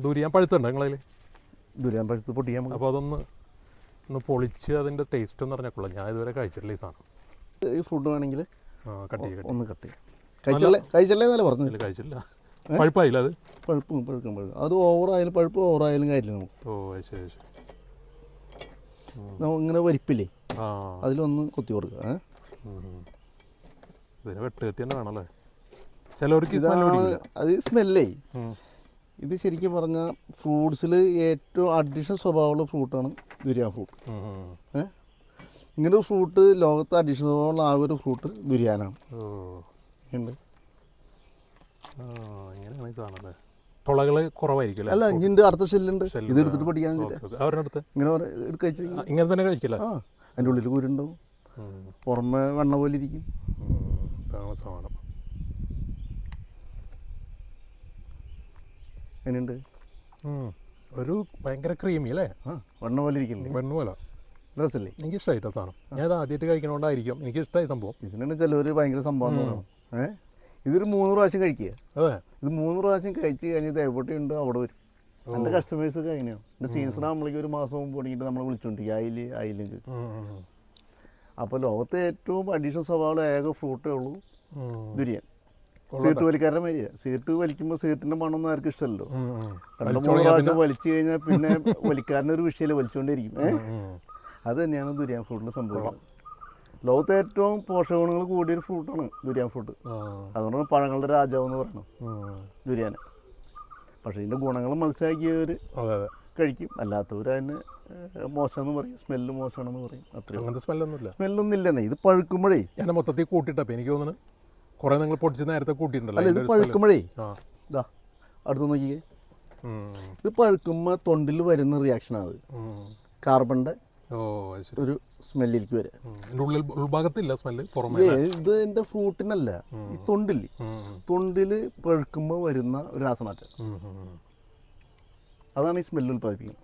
ദുരിയാൻ പഴുത്തുണ്ട് നിങ്ങളതിൽ? ദുരിയാൻ പഴുത്ത് പൊട്ടിക്കാൻ. അപ്പോൾ അതൊന്ന് പൊളിച്ച് അതിൻ്റെ ടേസ്റ്റ് എന്ന് പറഞ്ഞാൽ ഞാൻ ഇതുവരെ കഴിച്ചിട്ടില്ല ഈ സാധനം. ഈ ഫുഡ് വേണമെങ്കിൽ ഒന്ന് കട്ട് ചെയ്യാം. കഴിച്ചല്ലേ പറഞ്ഞു? കഴിച്ചില്ല. പഴുപ്പായില്ല അത്? പഴുക്കും. അത് ഓവറായാലും പഴുപ്പ് ഓവറായാലും കാര്യമില്ല നമുക്ക്. ശരി. ഇങ്ങനെ വരിപ്പില്ലേ, അതിലൊന്ന് കൊത്തി കൊടുക്കുക. ഇതിന് വെട്ടുകത്തി തന്നെ വേണമല്ലേ? ചിലവർക്ക് അത് സ്മെല്ലേ. ഇത് ശരിക്കും പറഞ്ഞാൽ ഫ്രൂട്ട്സിൽ ഏറ്റവും അഡീഷണൽ സ്വഭാവമുള്ള ഫ്രൂട്ടാണ് ദുരിയാൻ ഫ്രൂട്ട്. ഇങ്ങനൊരു ഫ്രൂട്ട് ലോകത്ത് അഡീഷണൽ സ്വഭാവമുള്ള ആ ഒരു ഫ്രൂട്ട് ദുരിയാനാണ്. ഉണ്ട്. ഇങ്ങനെയാണ് ഈ സാധനം. തുളകൾ കുറവായിരിക്കും. അല്ല, ഇങ്ങോട്ട് അടുത്ത ഷെല്ലുണ്ട്. ഇത് എടുത്തിട്ട് പഠിക്കാൻ അവരുടെ ഇങ്ങനെ കഴിച്ചു ഇങ്ങനെ തന്നെ കഴിക്കില്ല. അതിൻ്റെ ഉള്ളിൽ കൂരുണ്ടാവും, പുറമെ വെണ്ണ പോലെ ഇരിക്കും. സാധനം എങ്ങനെയുണ്ട്? ഒരു ഭയങ്കര ക്രീമി അല്ലേ? വെണ്ണ പോലെ ഇരിക്കില്ലേ? വെണ്ണ പോലെ രസമല്ലേ? എനിക്ക് ഇഷ്ടമായിട്ടോ സാധനം. ഞാൻ ഇത് ആദ്യമായിട്ട് കഴിക്കണോണ്ടായിരിക്കും എനിക്ക് ഇഷ്ടമായി സംഭവം. ഇതിനാണ് ചിലവർ ഭയങ്കര സംഭവം എന്ന് പറയണം. ഇതൊരു 3 പ്രാവശ്യം കഴിക്കുക. ഇത് 3 പ്രാവശ്യം കഴിച്ച് കഴിഞ്ഞ് ഇത് എവിടെയുണ്ട് അവിടെ വരും. എൻ്റെ കസ്റ്റമേഴ്സൊക്കെ അങ്ങനെയാണ്. എൻ്റെ സീസൺ ആകുമ്പോഴേക്കും ഒരു മാസം മുമ്പ് തുടങ്ങിയിട്ട് നമ്മൾ വിളിച്ചുകൊണ്ടിരിക്കുക ആയില്ലേ ചോദിച്ചു. അപ്പോൾ ലോകത്തെ ഏറ്റവും അഡീഷണൽ സ്വഭാവമുള്ള ഏക ഫ്രൂട്ടേ ഉള്ളൂ ദുരിയാൻ. സീട്ട് വലിക്കാരുടെ മാതിരിയാണ്. സീട്ട് വലിക്കുമ്പോൾ സീറ്റിൻ്റെ മണമൊന്നും ആർക്കും ഇഷ്ടമല്ലോ. 2-3 പ്രാവശ്യം വലിച്ചു കഴിഞ്ഞാൽ പിന്നെ വലിക്കാരനൊരു വിഷയമല്ല, വലിച്ചുകൊണ്ടേയിരിക്കും. അത് തന്നെയാണ് ദുരിയാൻ ഫ്രൂട്ടിൻ്റെ സംഭവം. ലോകത്തെ ഏറ്റവും പോഷകഗുണങ്ങൾ കൂടിയൊരു ഫ്രൂട്ടാണ് ദുരിയാൻ ഫ്രൂട്ട്. അതുകൊണ്ടാണ് പഴങ്ങളുടെ രാജാവ് എന്ന് പറയുന്നത് ദുരിയാന്. പക്ഷേ ഇതിൻ്റെ ഗുണങ്ങൾ മനസ്സിലാക്കിയവർ കഴിക്കും, അല്ലാത്തവർ അതിന് മോശമെന്ന് പറയും, സ്മെല്ല് മോശമാണെന്ന് പറയും. അത്രയും അങ്ങനത്തെ സ്മെല്ലൊന്നുമില്ല. സ്മെല്ലൊന്നുമില്ലെന്നേ. ഇത് പഴുക്കുമ്പോഴേ ഞാൻ മൊത്തത്തിൽ കൂട്ടിയിട്ടപ്പോൾ എനിക്ക് തോന്നുന്നു കുറേ നിങ്ങൾ പൊടിച്ച് നേരത്തെ കൂട്ടിയിട്ടുണ്ടല്ലോ. അല്ല, ഇത് പഴുക്കുമ്പോഴേ ഇതാ അടുത്ത് നോക്കിയേ. ഇത് പഴുക്കുമ്പോൾ തൊണ്ടിൽ വരുന്ന റിയാക്ഷനാണ് അത്. കാർബണിൻ്റെ ഒരു സ്മെല്ലിലേക്ക് വരെ. ഉൾഭാഗത്തില്ല സ്മെല്ല്, പുറമേ. ഇത് എൻ്റെ ഫ്രൂട്ടിനല്ല, ഈ തൊണ്ടില് പഴുക്കുമ്പോൾ വരുന്ന ഒരു രാസമാറ്റം. അതാണ് ഈ സ്മെല്ല് ഉൽപ്പാദിപ്പിക്കുന്നത്.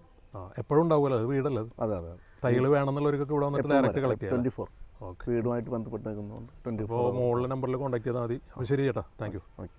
എപ്പോഴും ഉണ്ടാവുമല്ലോ, അത് വീടല്ല അത്. അതെ അതെ. തൈകൾ വേണമെന്നുള്ളവർക്കൊക്കെ ഇവിടെ വന്നിട്ട് ഡയറക്റ്റ് കളക്ട് ചെയ്യാം. 24 ഓക്കെ. വീടുമായിട്ട് ബന്ധപ്പെട്ട് നിൽക്കുന്നതുകൊണ്ട് 24. അപ്പോൾ മുകളിലെ നമ്പറിൽ കോൺടാക്ട് ചെയ്താൽ മതി. അപ്പോൾ ശരി ചേട്ടാ, താങ്ക് യു. ഓക്കെ.